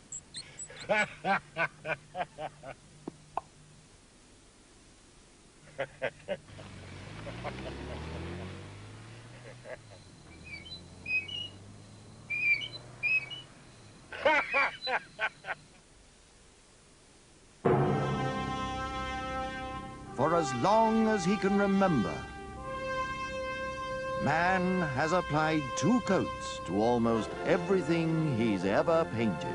For as long as he can remember, man has applied 2 coats to almost everything he's ever painted.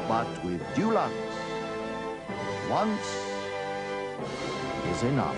But with Dulux, once is enough.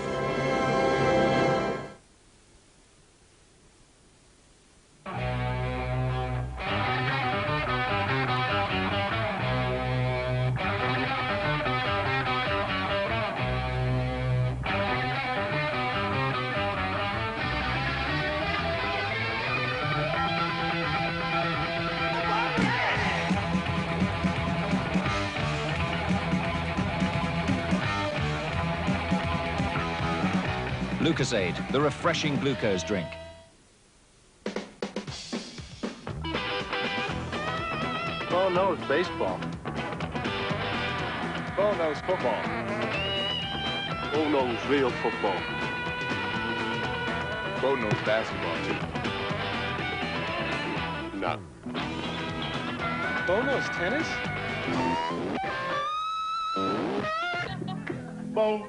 Lucozade, the refreshing glucose drink. Bo knows baseball. Bo knows football. Bo knows real football. Bo knows basketball, too. No. Bo knows tennis? Bo,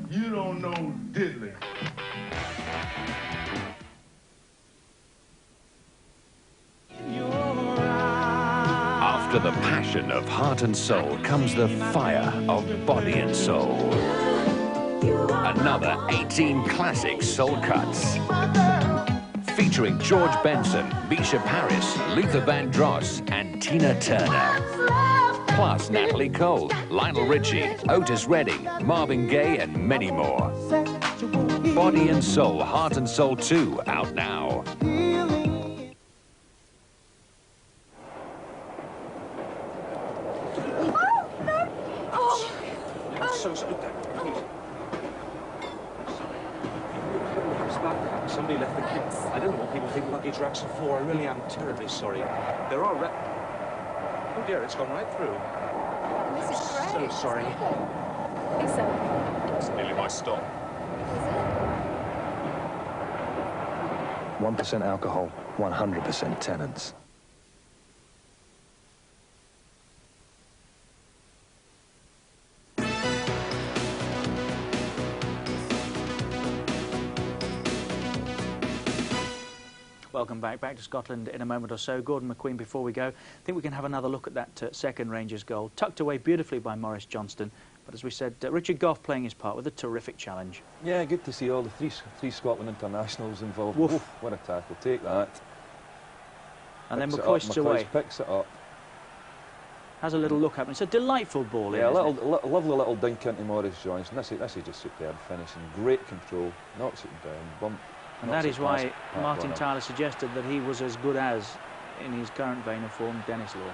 you don't know diddly. After the passion of heart and soul comes the fire of body and soul. Another 18 classic soul cuts. Featuring George Benson, Misha Paris, Luther Vandross and Tina Turner. Plus Natalie Cole, Lionel Richie, Otis Redding, Marvin Gaye and many more. Body and Soul, Heart and Soul 2, out now. Somebody left the kit. I don't know what people think luggage racks are for. I really am terribly sorry. There are oh dear, it's gone right through. This is great. So sorry. I think so. It's nearly my stop. 1% alcohol, 100% tenants. welcome back to Scotland in a moment or so. Gordon McQueen, before we go, I think we can have another look at that second Rangers goal. Tucked away beautifully by Maurice Johnston. But as we said, Richard Gough playing his part with a terrific challenge. Yeah, good to see all the three Scotland internationals involved. Oof, what a tackle. Take that. And then McCoist's away. Picks it up. Has a little look up. It's a delightful ball. Yeah, lovely little dink into Maurice Johnston. This is just superb finishing. Great control. Knocks it down. Bump. And that is why Martin Tyler suggested that he was as good as, in his current vein of form, Denis Law.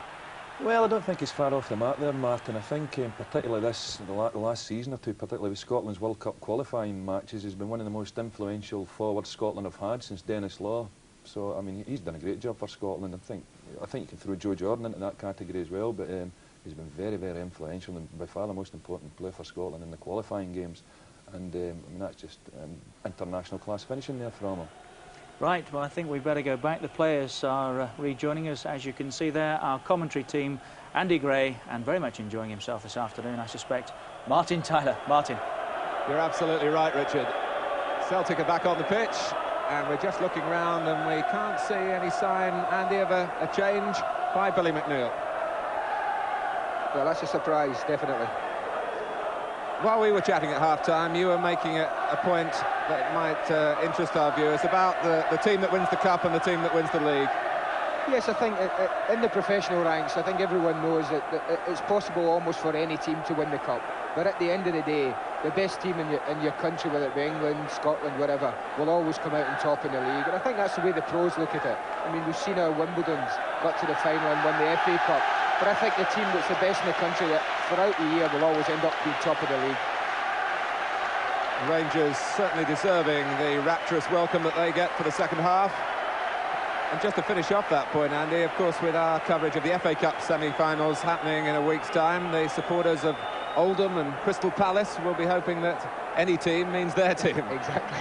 Well, I don't think he's far off the mark there, Martin. I think particularly the last season or two, particularly with Scotland's World Cup qualifying matches, he's been one of the most influential forwards Scotland have had since Denis Law. So, I mean, he's done a great job for Scotland. I think you can throw Joe Jordan into that category as well, but he's been very, very influential and by far the most important player for Scotland in the qualifying games. And I mean, that's just international class finishing there from him. Right, well, I think we better go back. The players are rejoining us, as you can see there. Our commentary team, Andy Gray, and very much enjoying himself this afternoon, I suspect, Martin Tyler. Martin. You're absolutely right, Richard. Celtic are back on the pitch, and we're just looking round, and we can't see any sign, Andy, of a change by Billy McNeill. Well, that's a surprise, definitely. While we were chatting at half-time, you were making a point that might interest our viewers about the team that wins the Cup and the team that wins the League. Yes, I think in the professional ranks, I think everyone knows that it's possible almost for any team to win the Cup. But at the end of the day, the best team in your country, whether it be England, Scotland, whatever, will always come out on top in the league. And I think that's the way the pros look at it. I mean, we've seen how Wimbledon's got to the final and won the FA Cup. But I think the team that's the best in the country that throughout the year will always end up being top of the league. Rangers certainly deserving the rapturous welcome that they get for the second half. And just to finish off that point, Andy, of course, with our coverage of the FA Cup semi-finals happening in a week's time, the supporters of Oldham and Crystal Palace will be hoping that any team means their team. Exactly.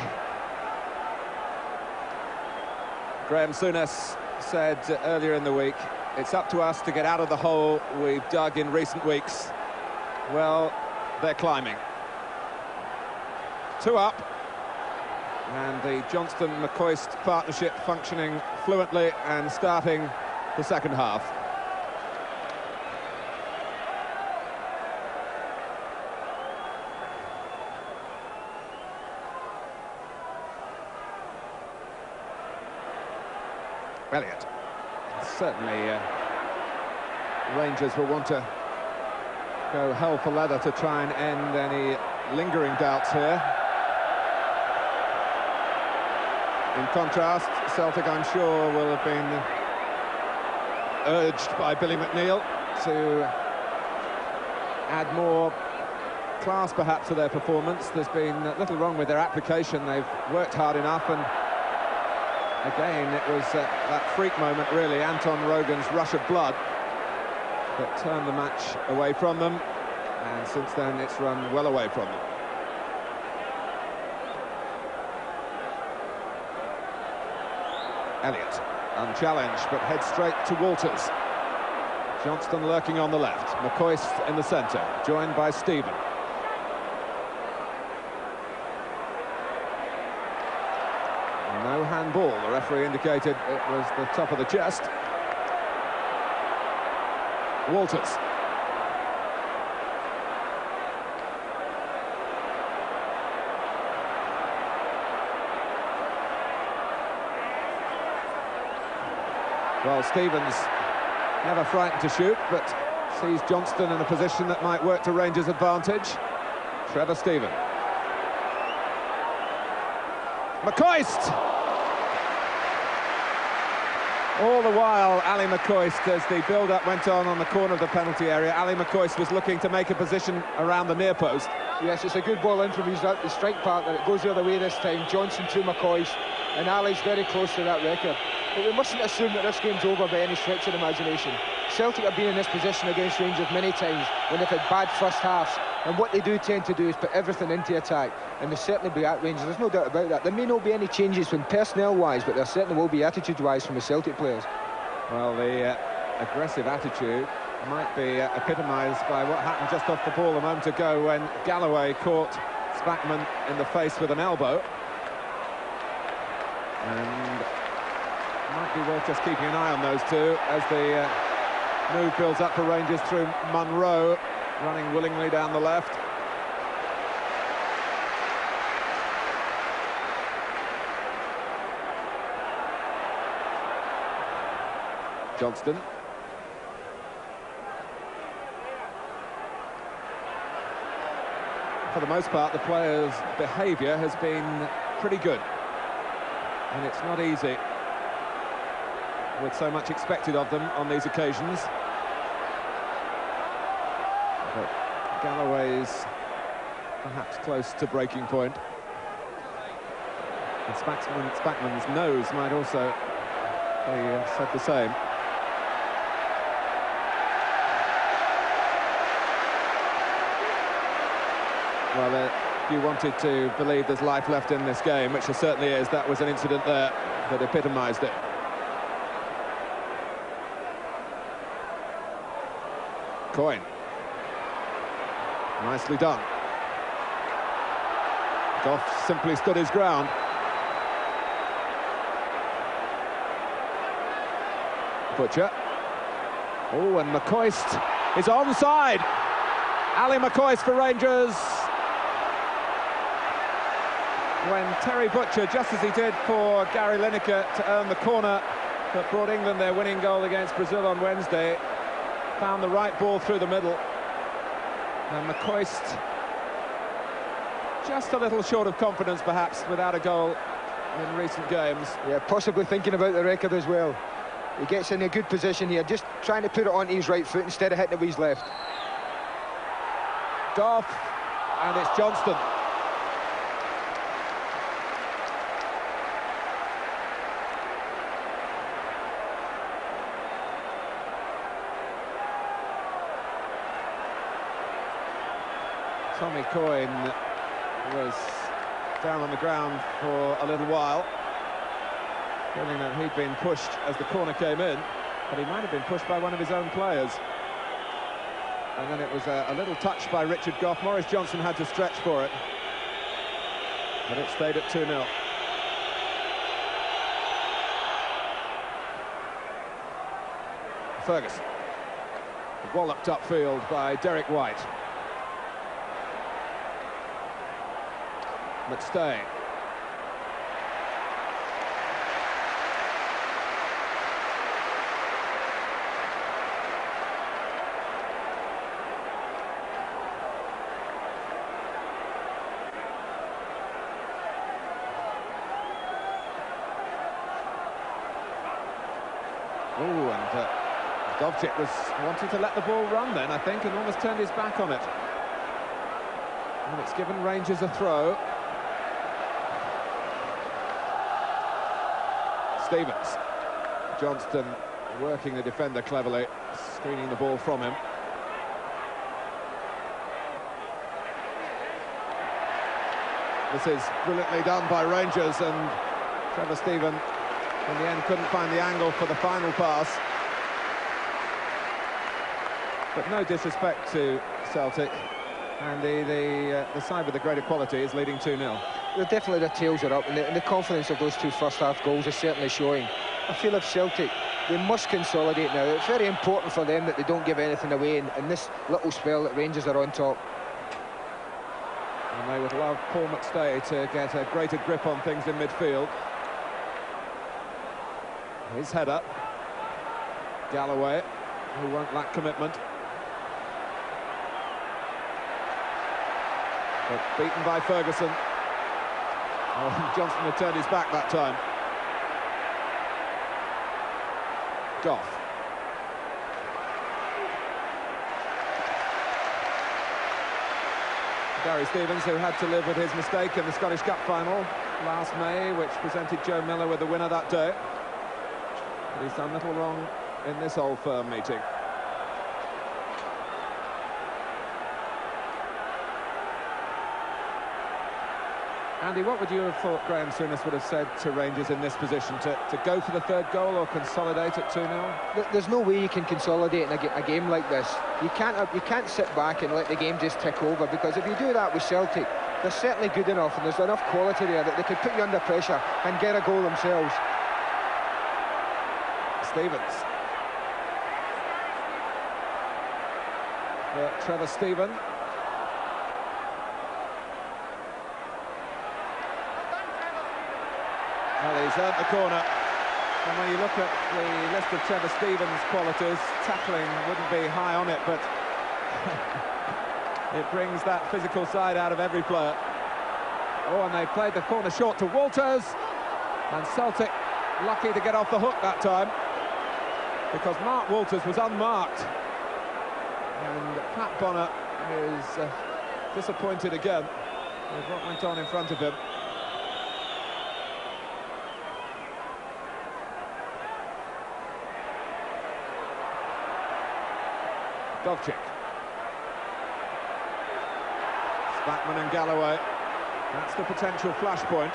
Graham Souness said earlier in the week, it's up to us to get out of the hole we've dug in recent weeks. Well, they're climbing. 2 up. And the Johnston-McCoist partnership functioning fluently and starting the second half. Elliott. Certainly, Rangers will want to go hell for leather to try and end any lingering doubts here. In contrast, Celtic, I'm sure, will have been urged by Billy McNeill to add more class, perhaps, to their performance. There's been little wrong with their application. They've worked hard enough, and again, it was that freak moment, really, Anton Rogan's rush of blood that turned the match away from them, and since then it's run well away from them. Elliott, unchallenged, but heads straight to Walters. Johnston lurking on the left, McCoist in the centre, joined by Stephen. No handball, the referee indicated it was the top of the chest. Walters. Well, Stevens never frightened to shoot, but sees Johnston in a position that might work to Rangers' advantage. Trevor Stephen. McCoist! All the while, Ali McCoist, as the build-up went on the corner of the penalty area, Ali McCoist was looking to make a position around the near post. Yes, it's a good ball in from his the strike partner. It goes the other way this time. Johnson to McCoist, and Ali's very close to that record. But we mustn't assume that this game's over by any stretch of the imagination. Celtic have been in this position against Rangers many times when they've had bad first halves, and what they do tend to do is put everything into attack, and they'll certainly be at Rangers, there's no doubt about that. There may not be any changes from personnel-wise, but there certainly will be attitude-wise from the Celtic players. Well, the aggressive attitude might be epitomised by what happened just off the ball a moment ago when Galloway caught Spackman in the face with an elbow. And Might be worth just keeping an eye on those two as the move builds up for Rangers through Munro, running willingly down the left. Johnston. For the most part, the players' behaviour has been pretty good. And it's not easy with so much expected of them on these occasions. But Galloway's perhaps close to breaking point. And Spackman's nose might also be said the same. Well, if you wanted to believe there's life left in this game, which there certainly is, that was an incident there that epitomised it. Coyne. Nicely done. Goff simply stood his ground. Butcher. Oh, and McCoist is onside. Ali McCoist for Rangers. When Terry Butcher, just as he did for Gary Lineker to earn the corner that brought England their winning goal against Brazil on Wednesday, found the right ball through the middle. And McCoist just a little short of confidence, perhaps, without a goal in recent games. Yeah, possibly thinking about the record as well. He gets in a good position here, just trying to put it onto his right foot instead of hitting it with his left. Goff, and it's Johnston. Tommy Coyne was down on the ground for a little while, feeling that he'd been pushed as the corner came in, but he might have been pushed by one of his own players. And then it was a little touch by Richard Goff. Maurice Johnson had to stretch for it, but it stayed at 2-0. Ferguson. Walloped upfield by Derek White. McStay. Oh, and Dovcik was wanting to let the ball run then, I think, and almost turned his back on it. And it's given Rangers a throw. Stevens. Johnston working the defender cleverly, screening the ball from him. This is brilliantly done by Rangers, and Trevor Steven in the end couldn't find the angle for the final pass. But no disrespect to Celtic, and the side with the greater quality is leading 2-0. Well, definitely their tails are up, and the confidence of those two first-half goals is certainly showing. I feel if Celtic, they must consolidate now. It's very important for them that they don't give anything away in this little spell that Rangers are on top. And they would love Paul McStay to get a greater grip on things in midfield. His header. Galloway, who won't lack commitment. But beaten by Ferguson. Oh, Johnston had turned his back that time. Goff. Gary Stevens, who had to live with his mistake in the Scottish Cup final last May, which presented Joe Miller with the winner that day. But he's done little wrong in this Old Firm meeting. Andy, what would you have thought Graham Souness would have said to Rangers in this position, to go for the third goal or consolidate at 2-0? There's no way you can consolidate in a game like this. You can't sit back and let the game just tick over, because if you do that with Celtic, they're certainly good enough and there's enough quality there that they could put you under pressure and get a goal themselves. Stevens. Trevor Stephen. Well, he's earned the corner. And when you look at the list of Trevor Stevens' qualities, tackling wouldn't be high on it, but it brings that physical side out of every player. Oh, and they played the corner short to Walters. And Celtic lucky to get off the hook that time, because Mark Walters was unmarked. And Pat Bonner is disappointed again with what went on in front of him. Dovchik. Spackman and Galloway. That's the potential flashpoint.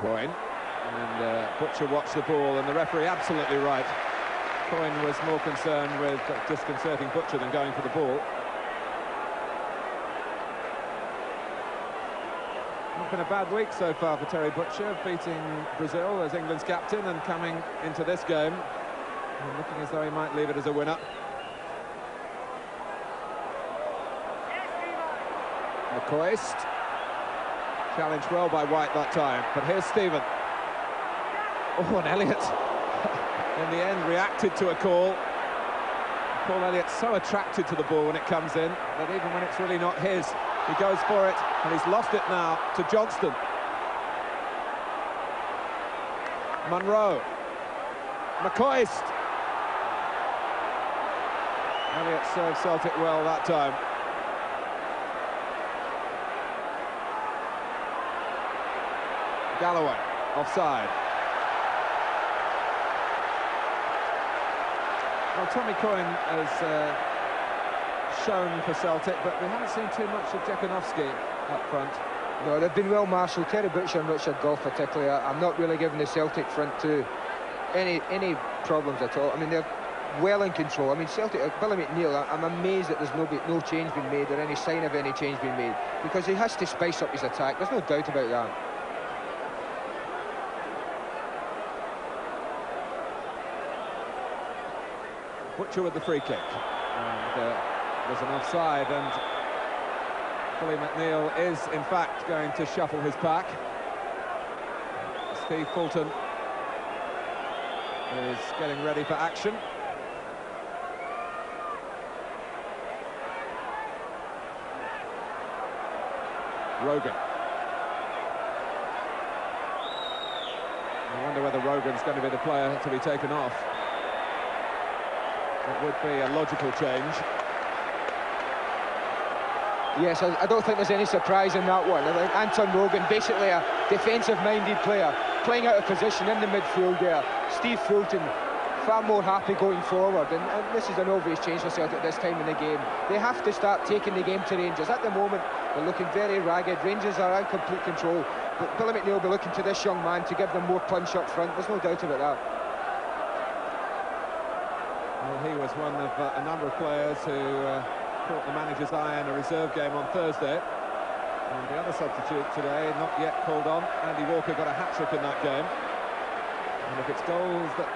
Coyne, and Butcher watched the ball, and the referee absolutely right. Coyne was more concerned with disconcerting Butcher than going for the ball. Not been a bad week so far for Terry Butcher, beating Brazil as England's captain and coming into this game and looking as though he might leave it as a winner. McCoist. Challenged well by White that time, but here's Stephen. Oh, and Elliott, in the end, reacted to a call. Paul Elliott's so attracted to the ball when it comes in that even when it's really not his, he goes for it, and he's lost it now to Johnston. Munro. McCoist. Elliott served Celtic well that time. Galloway, offside. Well, Tommy Coyne has shown for Celtic, but we haven't seen too much of Jakunovski up front. No, they've been well marshalled. Terry Butcher and Richard Goff particularly. I'm not really giving the Celtic front two any problems at all. I mean, they're well in control. I mean, Celtic, Billy McNeil, I'm amazed that there's no change being made or any sign of any change being made, because he has to spice up his attack. There's no doubt about that. Butcher with the free kick, and there's an offside, and Billy McNeil is in fact going to shuffle his pack. Steve Fulton is getting ready for action. Rogan. I wonder whether Rogan's going to be the player to be taken off. It would be a logical change. Yes, I don't think there's any surprise in that one. I think Anton Rogan, basically a defensive-minded player, playing out of position in the midfield there. Steve Fulton, far more happy going forward, and this is an obvious change for Celtic this time in the game. They have to start taking the game to Rangers. At the moment, they're looking very ragged. Rangers are out of complete control, but Billy McNeil will be looking to this young man to give them more punch up front. There's no doubt about that. Well, he was one of a number of players who caught the manager's eye in a reserve game on Thursday. And the other substitute today, not yet called on, Andy Walker, got a hat-trick in that game. And if it's goals that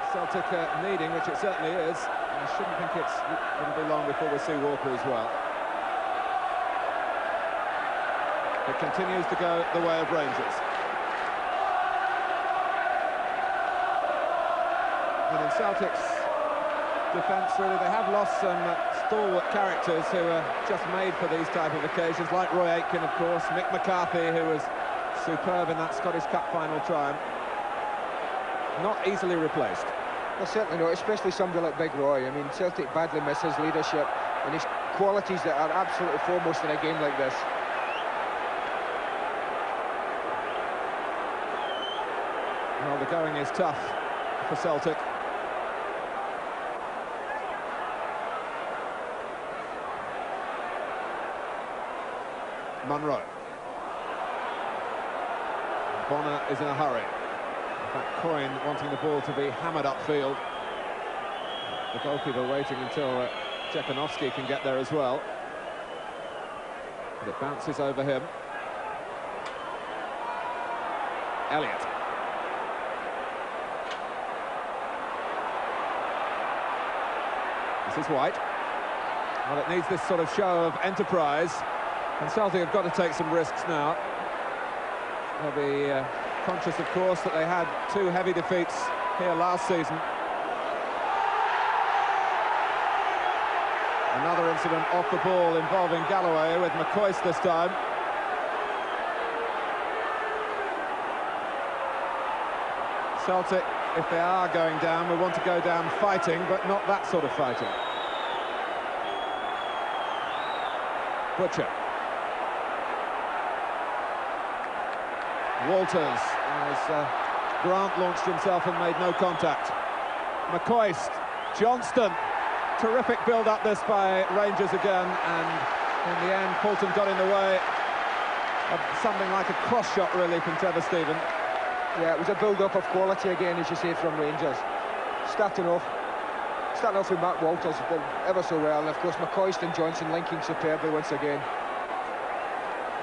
Celtic are needing, which it certainly is, I shouldn't think it wouldn't be long before we see Walker as well. It continues to go the way of Rangers. And in Celtic's defence, really, they have lost some stalwart characters who are just made for these type of occasions, like Roy Aitken, of course, Mick McCarthy, who was superb in that Scottish Cup final triumph. Not easily replaced. Well, certainly not, especially somebody like Big Roy. I mean, Celtic badly miss his leadership and his qualities that are absolutely foremost in a game like this. Well, the going is tough for Celtic. Munro. Bonner is in a hurry. In fact, Coyne wanting the ball to be hammered upfield. The goalkeeper waiting until Jakunovski can get there as well. But it bounces over him. Elliott. This is White. Well, it needs this sort of show of enterprise, and Celtic have got to take some risks now. They'll be conscious, of course, that they had 2 heavy defeats here last season. Another incident off the ball involving Galloway with McCoist this time. Celtic, if they are going down, we want to go down fighting, but not that sort of fighting. Butcher. Walters, as Grant launched himself and made no contact. McCoist, Johnston. Terrific build-up this by Rangers again, and in the end, Poulton got in the way of something like a cross shot, really, from Trevor Stephen. Yeah, it was a build-up of quality again, as you say, from Rangers. Starting off with Mark Walters, did ever so well, and of course McCoist and Johnson linking superbly once again.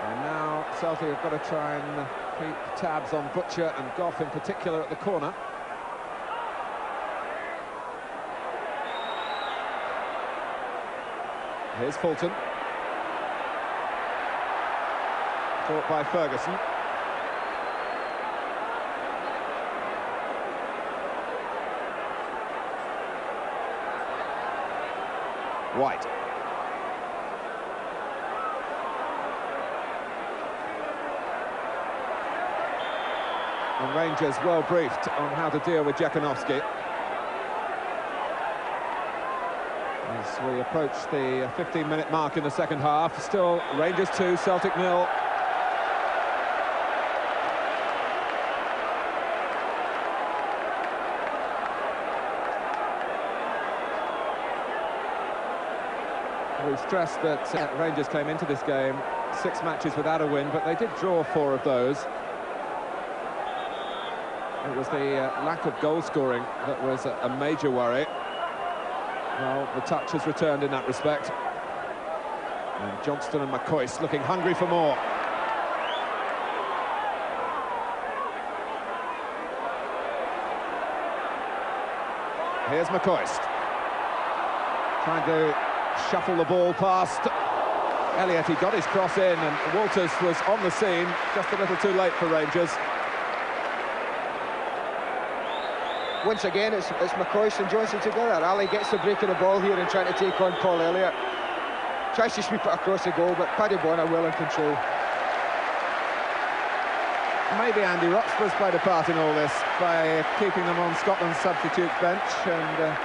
And now Celtic have got to try and keep tabs on Butcher and Goff in particular at the corner. Here's Fulton. Caught by Ferguson. White. And Rangers well briefed on how to deal with Jakunovski. As we approach the 15-minute mark in the second half, still Rangers 2, Celtic 0. We stressed that Rangers came into this game 6 matches without a win, but they did draw 4 of those. It was the lack of goal scoring that was a major worry. Well, the touch has returned in that respect. And Johnston and McCoist looking hungry for more. Here's McCoist. Trying to shuffle the ball past Elliott. He got his cross in, and Walters was on the scene, just a little too late for Rangers. Once again, it's McCoist and Johnson together. Ali gets the break of the ball here and trying to take on Paul Elliott. Tries to sweep it across the goal, but Paddy Bonner well in control. Maybe Andy Roxburgh's played a part in all this by keeping them on Scotland's substitutes bench and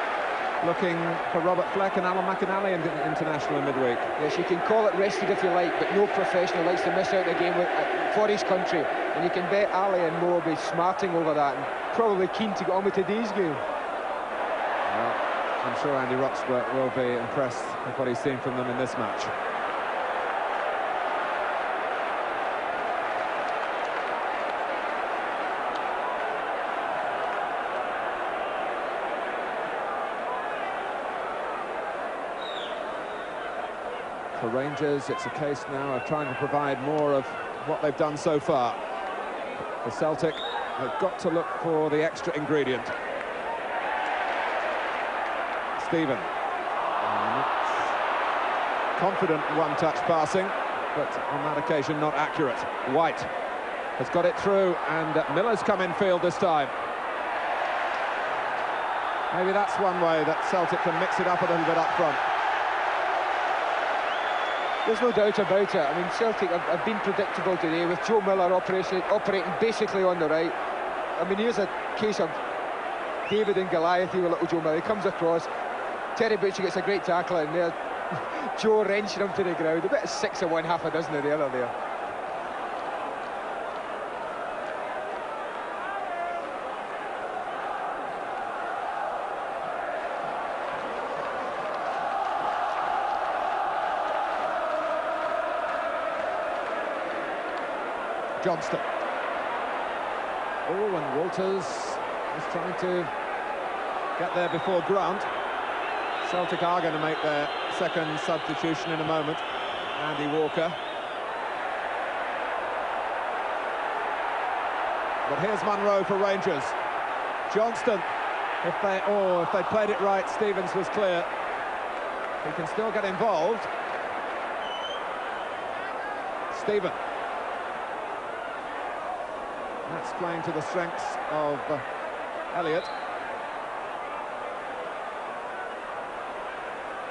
looking for Robert Fleck and Alan McInally in international in midweek. Yes, you can call it rested if you like, but no professional likes to miss out the game for his country. And you can bet Ali and Mo will be smarting over that and probably keen to get on with today's game. Well, I'm sure Andy Roxburgh will be impressed with what he's seen from them in this match. For Rangers, it's a case now of trying to provide more of what they've done so far. For Celtic, they've got to look for the extra ingredient. Stephen. Confident one-touch passing, but on that occasion not accurate. White has got it through, and Miller's come in field this time. Maybe that's one way that Celtic can mix it up a little bit up front. There's no doubt about it. I mean, Celtic have been predictable today with Joe Miller operating basically on the right. I mean, here's a case of David and Goliath with little Joe Miller. He comes across, Terry Butcher gets a great tackle in there. Joe wrenching him to the ground. A bit of 6 of one, half a dozen of the other there. Johnston. Oh, and Walters is trying to get there before Grant. Celtic are going to make their second substitution in a moment. Andy Walker. But here's Munro for Rangers. Johnston, if they played it right, Stevens was clear. He can still get involved. Stephen. That's playing to the strengths of Elliott.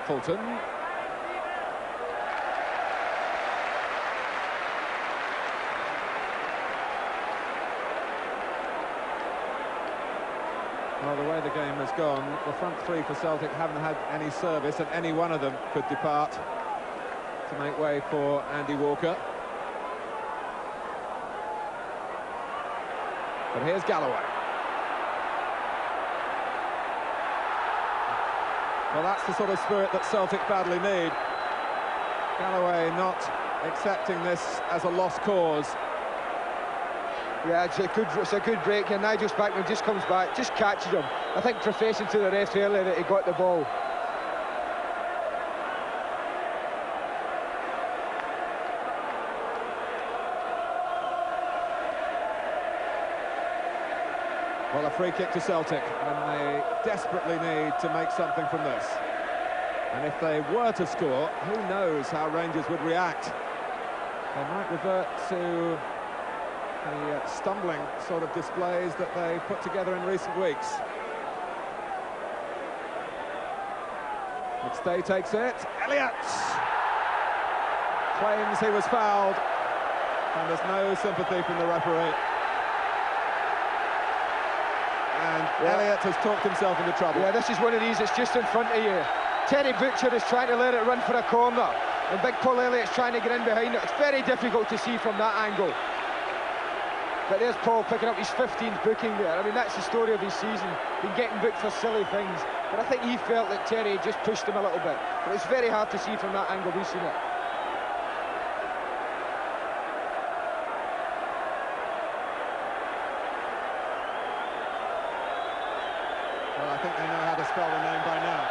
Fulton. Well, the way the game has gone, the front three for Celtic haven't had any service, and any one of them could depart to make way for Andy Walker. But here's Galloway. Well, that's the sort of spirit that Celtic badly need. Galloway not accepting this as a lost cause. Yeah, it's a good break here. Nigel Spackman just comes back, just catches him. I think professing to the ref earlier that he got the ball. Well, a free kick to Celtic, and they desperately need to make something from this. And if they were to score, who knows how Rangers would react. They might revert to the stumbling sort of displays that they put together in recent weeks. McStay takes it. Elliott claims he was fouled, and there's no sympathy from the referee. And Elliott has talked himself into trouble. Yeah, this is one of these that's just in front of you. Terry Butcher is trying to let it run for a corner, and Big Paul Elliott's trying to get in behind it. It's very difficult to see from that angle. But there's Paul picking up his 15th booking there. I mean, that's the story of his season. Been getting booked for silly things. But I think he felt that Terry just pushed him a little bit. But it's very hard to see from that angle. We've seen it. Well, I think they know how to spell the name by now.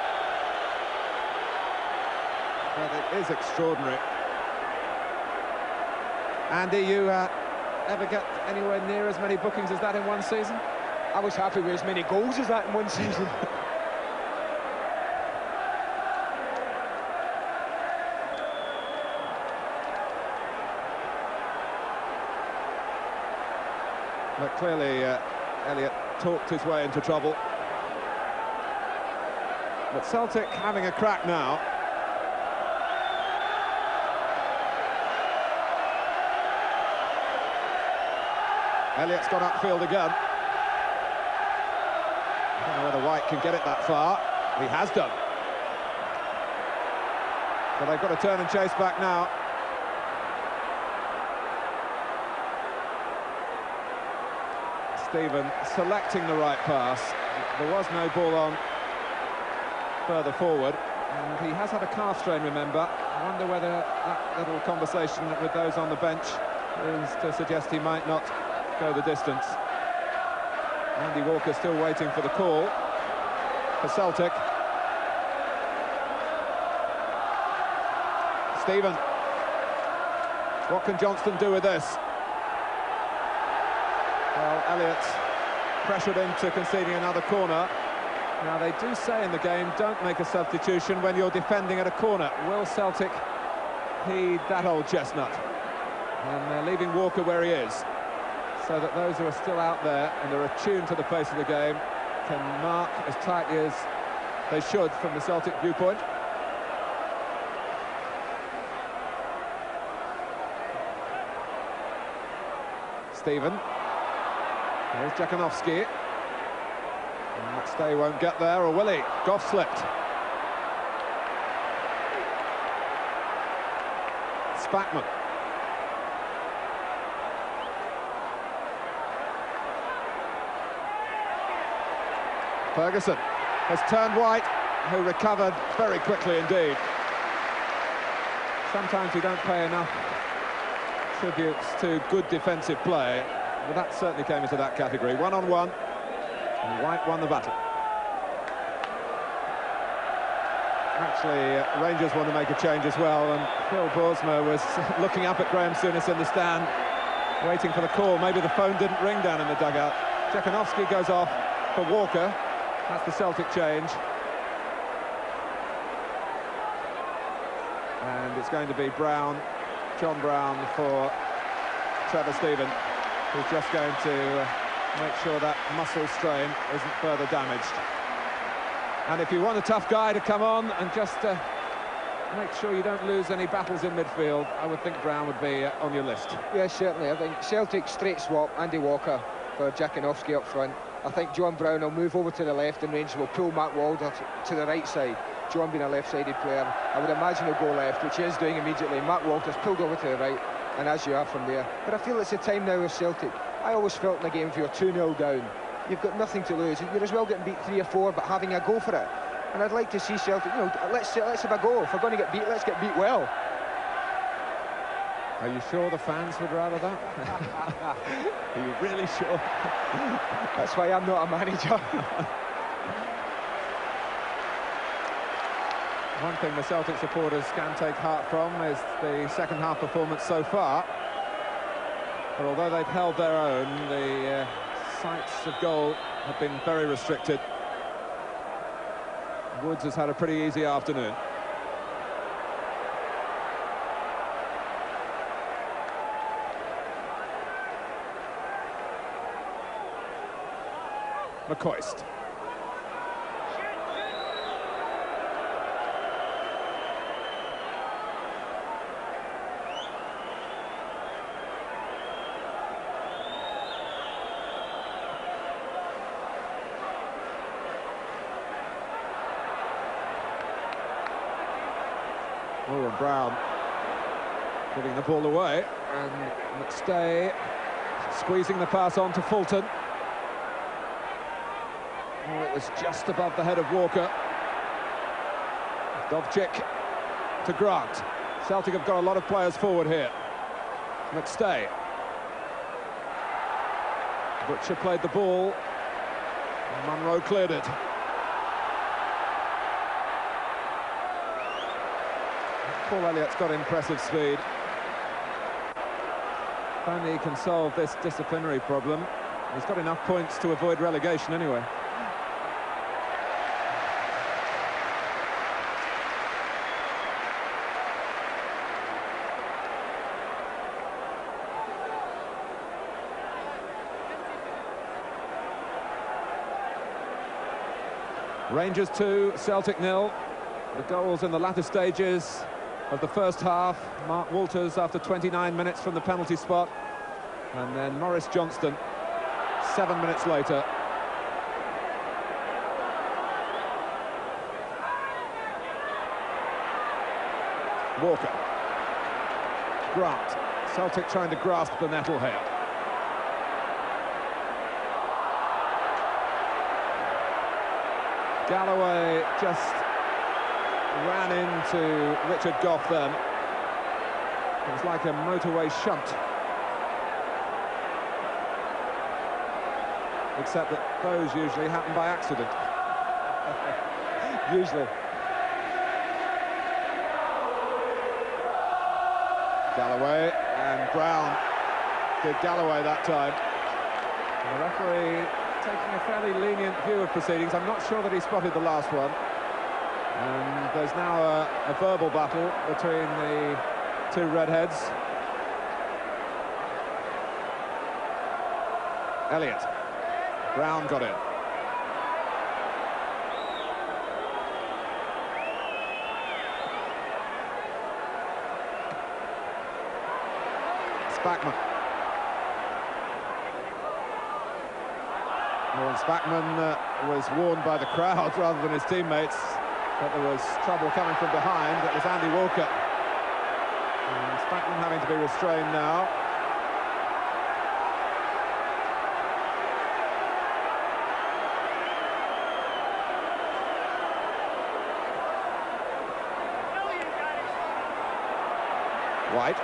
But it is extraordinary. Andy, you ever get anywhere near as many bookings as that in one season? I was happy with as many goals as that in one season. But clearly, Elliott talked his way into trouble. But Celtic having a crack now. Elliott's gone upfield again. I don't know whether White can get it that far. He has done. But they've got to turn and chase back now. Stephen selecting the right pass. There was no ball on further forward, and he has had a calf strain, remember. I wonder whether that little conversation with those on the bench is to suggest he might not go the distance. Andy Walker still waiting for the call for Celtic. Stephen. What can Johnston do with this? Well, Elliott's pressured into conceding another corner. Now, they do say in the game, don't make a substitution when you're defending at a corner. Will Celtic heed that old chestnut? And they're leaving Walker where he is, so that those who are still out there and are attuned to the pace of the game can mark as tightly as they should from the Celtic viewpoint. Stephen. Here's Jakunovski. McStay won't get there, or will he? Goff slipped. Spackman. Ferguson has turned White, who recovered very quickly indeed. Sometimes we don't pay enough tributes to good defensive play, but that certainly came into that category. 1-on-1, and White won the battle. Actually, Rangers want to make a change as well, and Phil Boersma was looking up at Graham Souness in the stand, waiting for the call. Maybe the phone didn't ring down in the dugout. Jakanovski goes off for Walker. That's the Celtic change. And it's going to be Brown, John Brown for Trevor Steven, who's just going to make sure that muscle strain isn't further damaged. And if you want a tough guy to come on and just make sure you don't lose any battles in midfield, I would think Brown would be on your list. Yeah, certainly. I think Celtic straight swap, Andy Walker for Jakanovski up front. I think John Brown will move over to the left and Rangers will pull Matt Walder to the right side. John being a left-sided player, I would imagine he'll go left, which he is doing immediately. Matt Walter's pulled over to the right, and as you are from there. But I feel it's the time now with Celtic. I always felt in the game if you're 2-0 down, you've got nothing to lose. You're as well getting beat 3 or 4, but having a go for it. And I'd like to see Celtic, you know, let's have a go. If we're going to get beat, let's get beat well. Are you sure the fans would rather that? Are you really sure? That's why I'm not a manager. One thing the Celtic supporters can take heart from is the second half performance so far. But although they've held their own, the sights of goal have been very restricted. Woods has had a pretty easy afternoon. McCoist. Oh, and Brown putting the ball away, and McStay squeezing the pass on to Fulton. Oh, it was just above the head of Walker. Dovcik to Grant. Celtic have got a lot of players forward here. McStay. Butcher played the ball. Munro cleared it. Paul Elliott's got impressive speed. If only he can solve this disciplinary problem. He's got enough points to avoid relegation anyway. Rangers 2, Celtic 0. The goals in the latter stages of the first half. Mark Walters after 29 minutes from the penalty spot, and then Maurice Johnston 7 minutes later. Walker. Grant. Celtic trying to grasp the nettle here. Galloway just ran into Richard Gough then. It was like a motorway shunt. Except that those usually happen by accident. Usually. Galloway, and Brown did Galloway that time. And the referee taking a fairly lenient view of proceedings. I'm not sure that he spotted the last one. And there's now a verbal battle between the two redheads. Elliott. Brown got in. Spackman. Well, Spackman was warned by the crowd rather than his teammates that there was trouble coming from behind. It was Andy Walker. And Spackman having to be restrained now. White.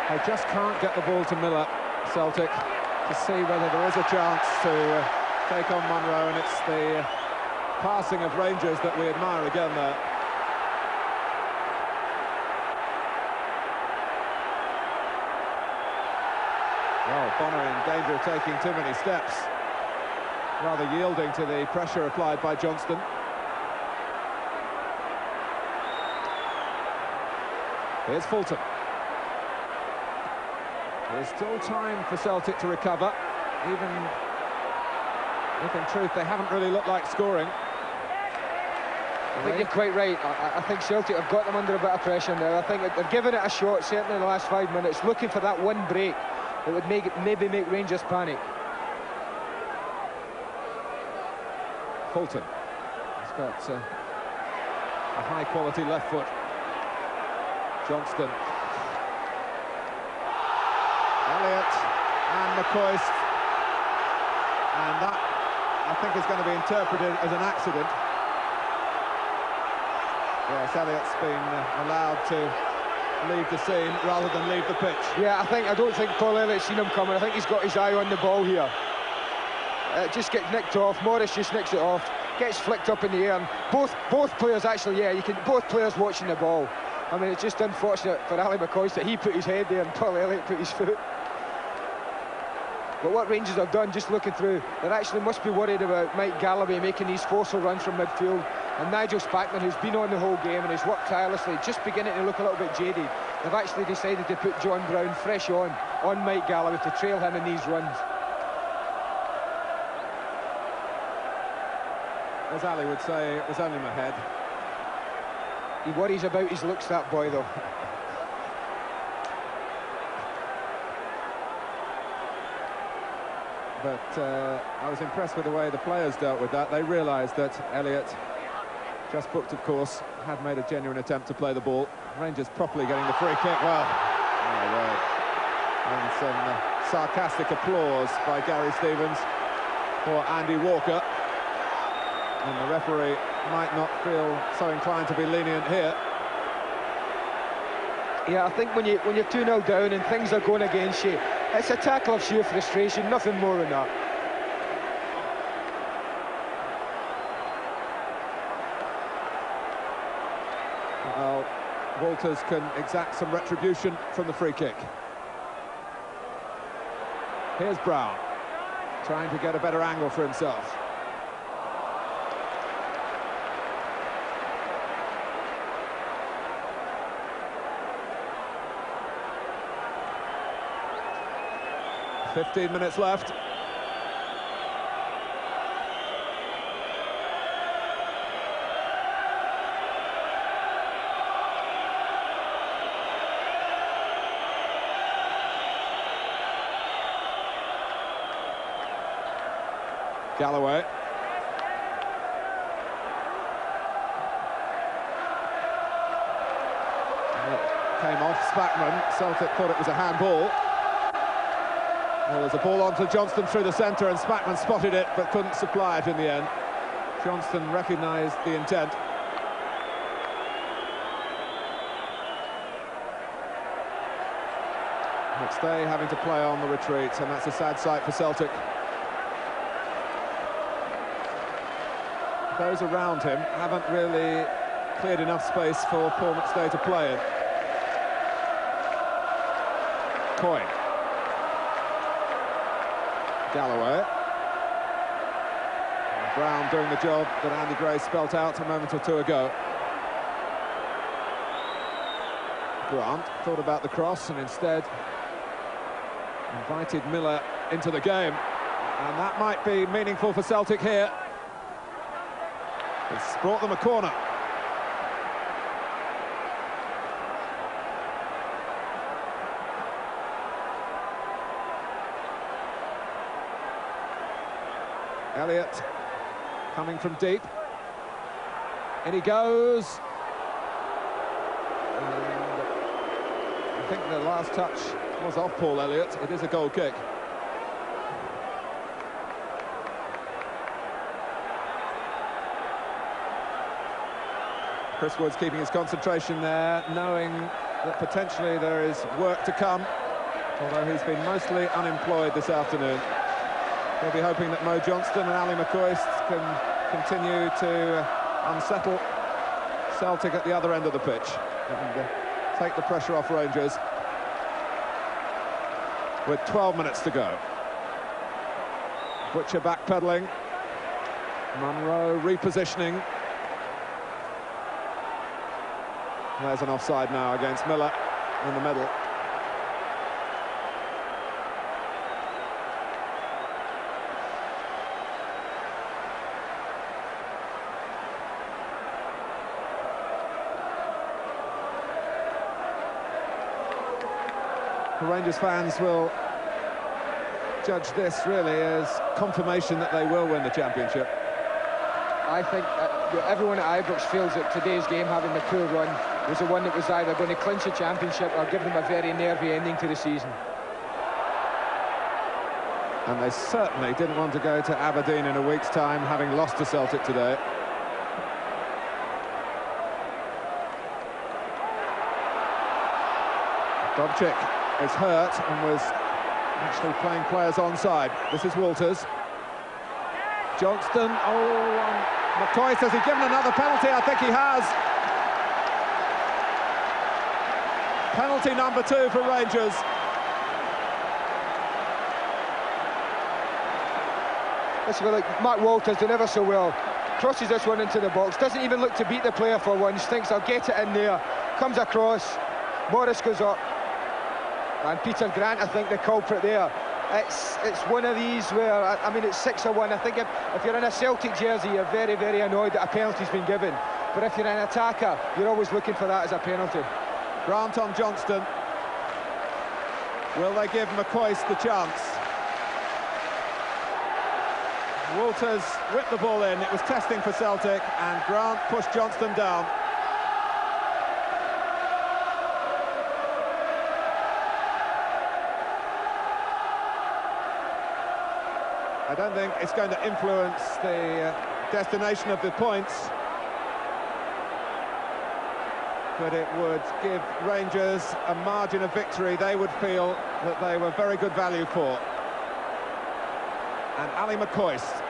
They just can't get the ball to Miller, Celtic, to see whether there is a chance to take on Munro, and it's the passing of Rangers that we admire again there. Well, Bonner in danger of taking too many steps, rather yielding to the pressure applied by Johnston. Here's Fulton. There's still time for Celtic to recover, even if in truth they haven't really looked like scoring. I think you're quite right. I think Celtic have got them under a bit of pressure now. I think they're giving it a shot, certainly in the last 5 minutes, looking for that one break that would maybe make Rangers panic. Fulton. He's got a high-quality left foot. Johnston. Elliott and McCoist. And that, I think, is going to be interpreted as an accident. Yes, Elliott's been allowed to leave the scene rather than leave the pitch. Yeah, I don't think Paul Elliott's seen him coming. I think he's got his eye on the ball here. Just gets nicked off. Morris just nicks it off. Gets flicked up in the air. And both players actually, yeah, both players watching the ball. I mean, it's just unfortunate for Ali McCoist that he put his head there and Paul Elliott put his foot. But what Rangers have done, just looking through, they actually must be worried about Mike Galloway making these forceful runs from midfield. And Nigel Spackman, who's been on the whole game and has worked tirelessly, just beginning to look a little bit jaded. They've actually decided to put John Brown fresh on Mike Galloway to trail him in these runs. As Ali would say, it was only my head. He worries about his looks, that boy, though. But I was impressed with the way the players dealt with that. They realised that Elliott, just booked of course, had made a genuine attempt to play the ball. Rangers properly getting the free kick. Well, no way. And some sarcastic applause by Gary Stevens for Andy Walker. And the referee might not feel so inclined to be lenient here. Yeah, I think when you're 2-0 down and things are going against you, it's a tackle of sheer frustration, nothing more than that. Well, Walters can exact some retribution from the free kick. Here's Brown, trying to get a better angle for himself. .15 minutes left. Galloway. Came off Spackman. Celtic thought it was a handball. Well, there's a ball onto Johnston through the centre, and Spackman spotted it but couldn't supply it in the end. Johnston recognised the intent. McStay having to play on the retreat, and that's a sad sight for Celtic. Those around him haven't really cleared enough space for Paul McStay to play in. Coyne. Galloway. And Brown doing the job that Andy Gray spelt out a moment or two ago. Grant thought about the cross and instead invited Miller into the game. And that might be meaningful for Celtic here. It's brought them a corner. Elliott coming from deep. In he goes. And I think the last touch was off Paul Elliott. It is a goal kick. Chris Wood's keeping his concentration there, knowing that potentially there is work to come, although he's been mostly unemployed this afternoon. He'll be hoping that Mo Johnston and Ali McCoist can continue to unsettle Celtic at the other end of the pitch and take the pressure off Rangers. with 12 minutes to go. Butcher backpedaling. Munro repositioning. There's an offside now against Miller in the middle. The Rangers fans will judge this really as confirmation that they will win the championship. I think everyone at Ibrox feels that today's game, having the poor run, was the one that was either going to clinch the championship or give them a very nervy ending to the season. And they certainly didn't want to go to Aberdeen in a week's time, having lost to Celtic today. Dobchik is hurt and was actually playing players onside. This is Walters. Johnston, McCoy says he's given another penalty. I think he has. Penalty number 2 for Rangers. Let's go, like Mark Walters did ever so well. Crosses this one into the box, doesn't even look to beat the player for once, thinks I'll get it in there, comes across, Morris goes up, and Peter Grant, I think, the culprit there. It's one of these where, I mean, it's 6-1. I think if you're in a Celtic jersey, you're very, very annoyed that a penalty's been given. But if you're an attacker, you're always looking for that as a penalty. Grant on Johnston. Will they give McCoist the chance? Walters whipped the ball in. It was testing for Celtic, and Grant pushed Johnston down. I don't think it's going to influence the destination of the points, but it would give Rangers a margin of victory they would feel that they were very good value for. And Ali McCoist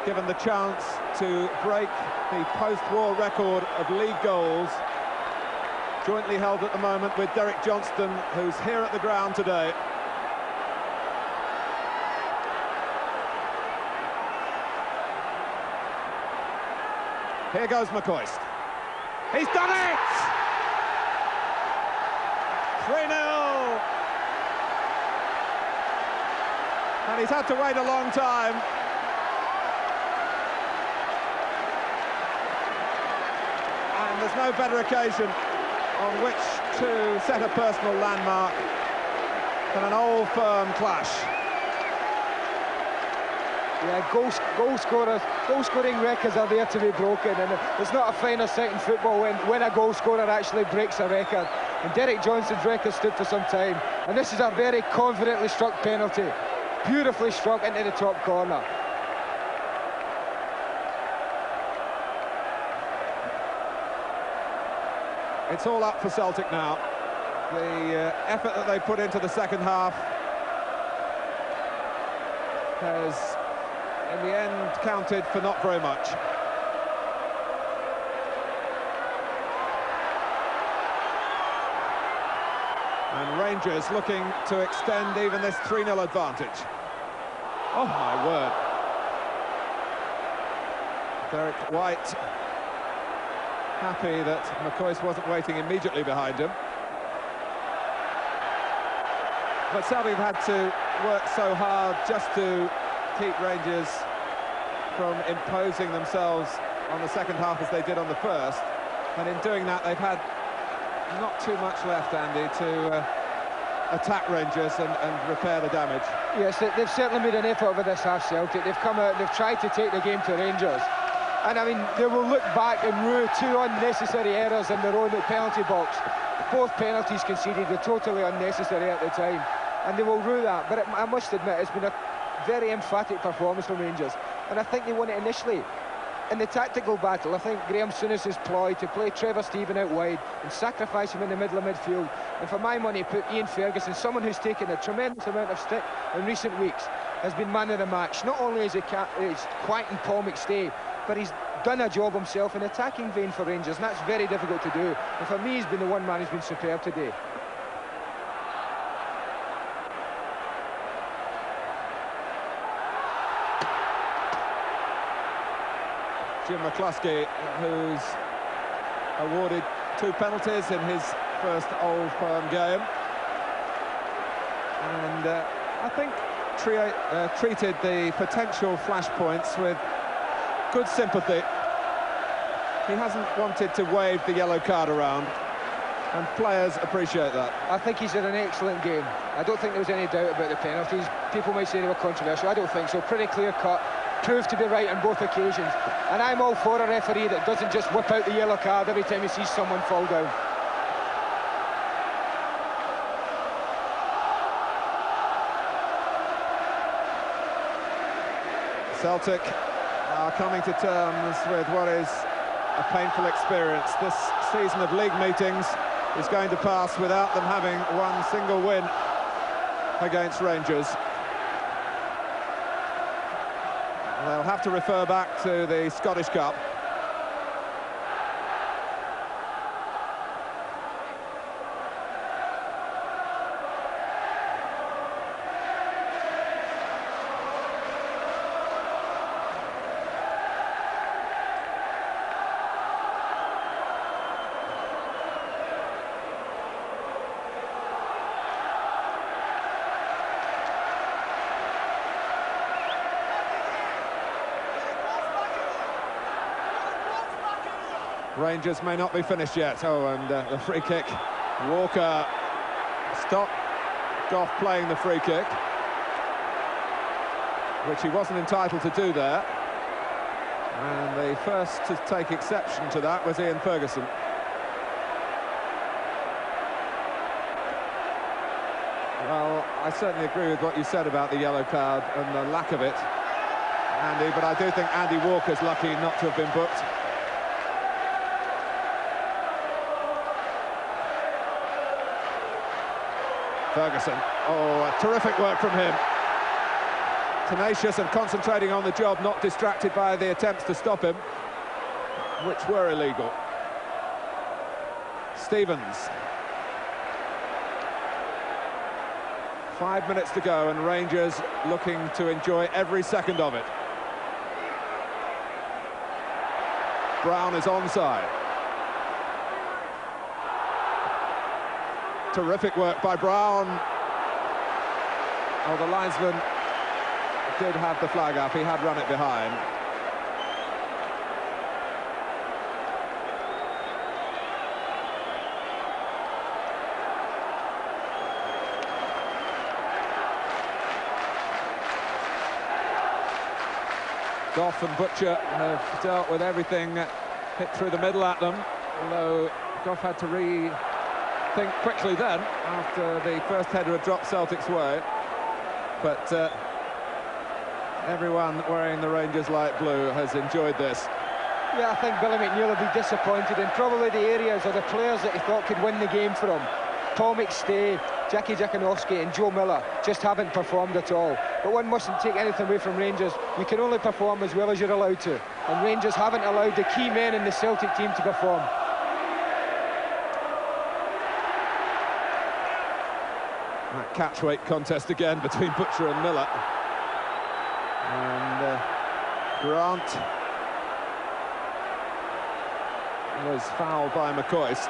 given the chance to break the post-war record of league goals, jointly held at the moment with Derek Johnston, who's here at the ground today. Here goes McCoist. He's done it! 3-0! And he's had to wait a long time. And there's no better occasion on which to set a personal landmark than an old firm clash. Yeah, goal scoring records are there to be broken, and there's not a finer sight in football when a goal scorer actually breaks a record. And Derek Johnston's record stood for some time, and this is a very confidently struck penalty, beautifully struck into the top corner. It's all up for Celtic now. The effort that they put into the second half has, in the end, counted for not very much. And Rangers looking to extend even this 3-0 advantage. Oh, my word. Derek White happy that McCoist wasn't waiting immediately behind him. But Celtic have had to work so hard just to keep Rangers from imposing themselves on the second half as they did on the first, and in doing that they've had not too much left, Andy, to attack Rangers and repair the damage. Yes, they've certainly made an effort over this half, Celtic. They've come out, they've tried to take the game to Rangers, and I mean, they will look back and rue 2 unnecessary errors in their own penalty box. Both penalties conceded were totally unnecessary at the time, and they will rue that. But I must admit, it's been a very emphatic performance from Rangers, and I think they won it initially. In the tactical battle, I think Graham Souness's ploy to play Trevor Steven out wide and sacrifice him in the middle of midfield, and for my money put Ian Ferguson, someone who's taken a tremendous amount of stick in recent weeks, has been man of the match. Not only is he quieting Paul McStay, but he's done a job himself in attacking vein for Rangers, and that's very difficult to do. And for me, he's been the one man who's been superb today. Jim McCluskey, who's awarded 2 penalties in his first Old Firm game. And I think treated the potential flashpoints with good sympathy. He hasn't wanted to wave the yellow card around, and players appreciate that. I think he's had an excellent game. I don't think there was any doubt about the penalties. People might say they were controversial. I don't think so. Pretty clear-cut. Proved to be right on both occasions. And I'm all for a referee that doesn't just whip out the yellow card every time he sees someone fall down. Celtic are coming to terms with what is a painful experience. This season of league meetings is going to pass without them having one single win against Rangers. They'll have to refer back to the Scottish Cup. Rangers may not be finished yet. Oh, and the free kick. Walker stopped Goff playing the free kick, which he wasn't entitled to do there. And the first to take exception to that was Ian Ferguson. Well, I certainly agree with what you said about the yellow card and the lack of it, Andy, but I do think Andy Walker's lucky not to have been booked. Ferguson, oh, terrific work from him. Tenacious and concentrating on the job, not distracted by the attempts to stop him, which were illegal. Stevens. 5 minutes to go, and Rangers looking to enjoy every second of it. Brown is onside. Terrific work by Brown. Oh, the linesman did have the flag up. He had run it behind. Goff and Butcher have dealt with everything hit through the middle at them, although Goff had to think quickly then, after the first header had dropped Celtic's way. But everyone wearing the Rangers light blue has enjoyed this. Yeah, I think Billy McNeil will be disappointed in probably the areas or the players that he thought could win the game for him. Paul McStay, Jackie Jakanowski and Joe Miller just haven't performed at all. But one mustn't take anything away from Rangers. You can only perform as well as you're allowed to. And Rangers haven't allowed the key men in the Celtic team to perform. That catch-weight contest again between Butcher and Miller. And Grant was fouled by McCoist.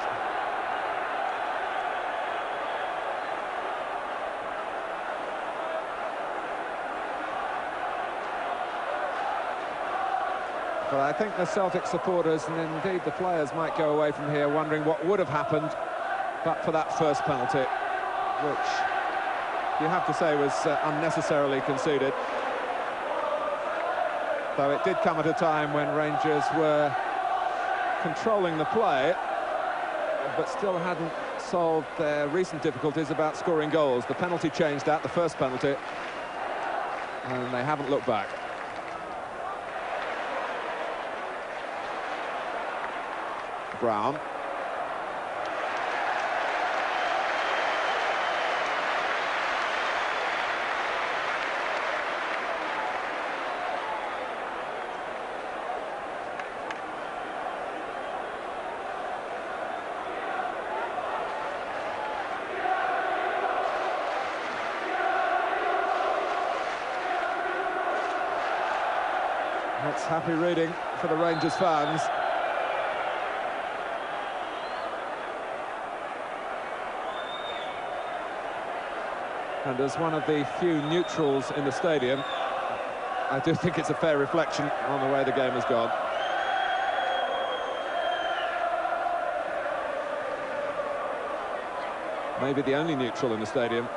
But I think the Celtic supporters, and indeed the players, might go away from here wondering what would have happened but for that first penalty, which you have to say was unnecessarily conceded. Though it did come at a time when Rangers were controlling the play, but still hadn't solved their recent difficulties about scoring goals. The penalty changed that, the first penalty, and they haven't looked back. Brown. That's happy reading for the Rangers fans. And as one of the few neutrals in the stadium, I do think it's a fair reflection on the way the game has gone. Maybe the only neutral in the stadium.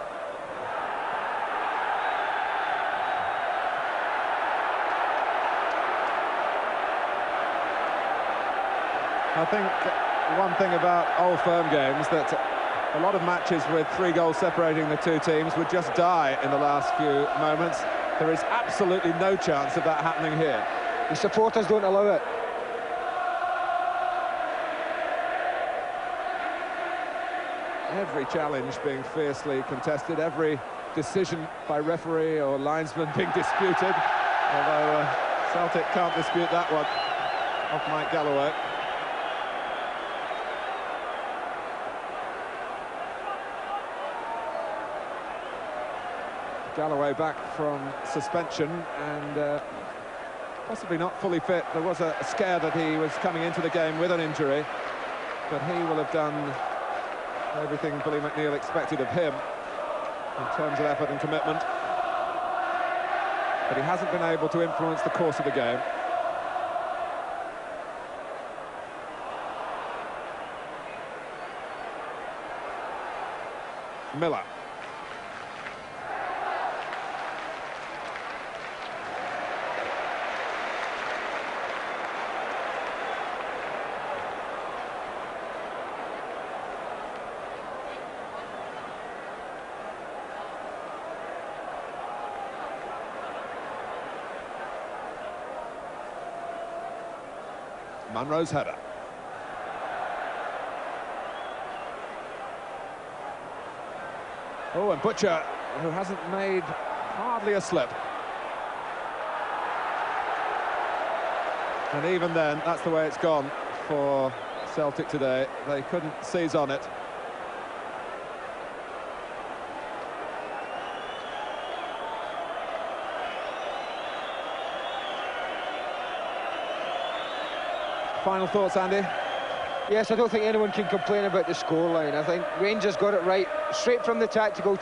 I think one thing about Old Firm games, that a lot of matches with 3 goals separating the two teams would just die in the last few moments. There is absolutely no chance of that happening here. The supporters don't allow it. Every challenge being fiercely contested, every decision by referee or linesman being disputed, although Celtic can't dispute that one off Mike Galloway. Galloway back from suspension and possibly not fully fit. There was a scare that he was coming into the game with an injury, but he will have done everything Billy McNeil expected of him in terms of effort and commitment. But he hasn't been able to influence the course of the game. Miller. Munro's header. Oh, and Butcher, who hasn't made hardly a slip. And even then, that's the way it's gone for Celtic today. They couldn't seize on it. Final thoughts, Andy? Yes, I don't think anyone can complain about the scoreline. I think Rangers got it right straight from the tactical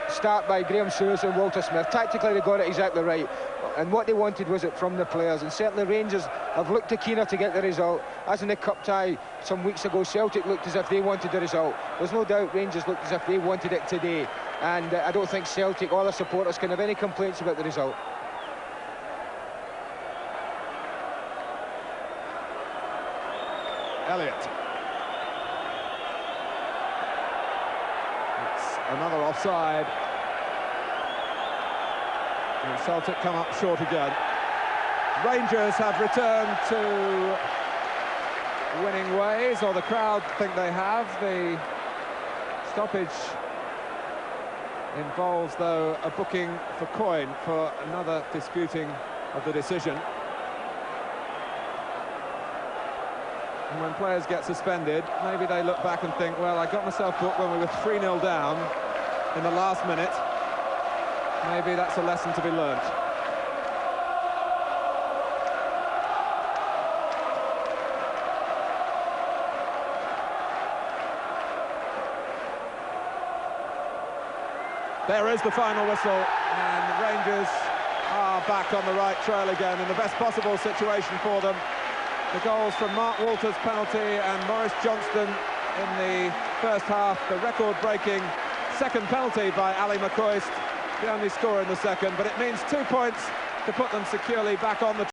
start by Graham Souness and Walter Smith. Tactically, they got it exactly right. And what they wanted was it from the players. And certainly Rangers have looked to Keena to get the result. As in the cup tie some weeks ago, Celtic looked as if they wanted the result. There's no doubt Rangers looked as if they wanted it today. And I don't think Celtic or the supporters can have any complaints about the result. Elliott. It's another offside. And Celtic come up short again. Rangers have returned to winning ways, or the crowd think they have. The stoppage involves, though, a booking for coin for another disputing of the decision. And when players get suspended, maybe they look back and think, well, I got myself booked when we were 3-0 down in the last minute. Maybe that's a lesson to be learnt. There is the final whistle, and the Rangers are back on the right trail again in the best possible situation for them. The goals from Mark Walters' penalty and Maurice Johnston in the first half. The record-breaking second penalty by Ali McCoist, the only score in the second. But it means 2 points to put them securely back on the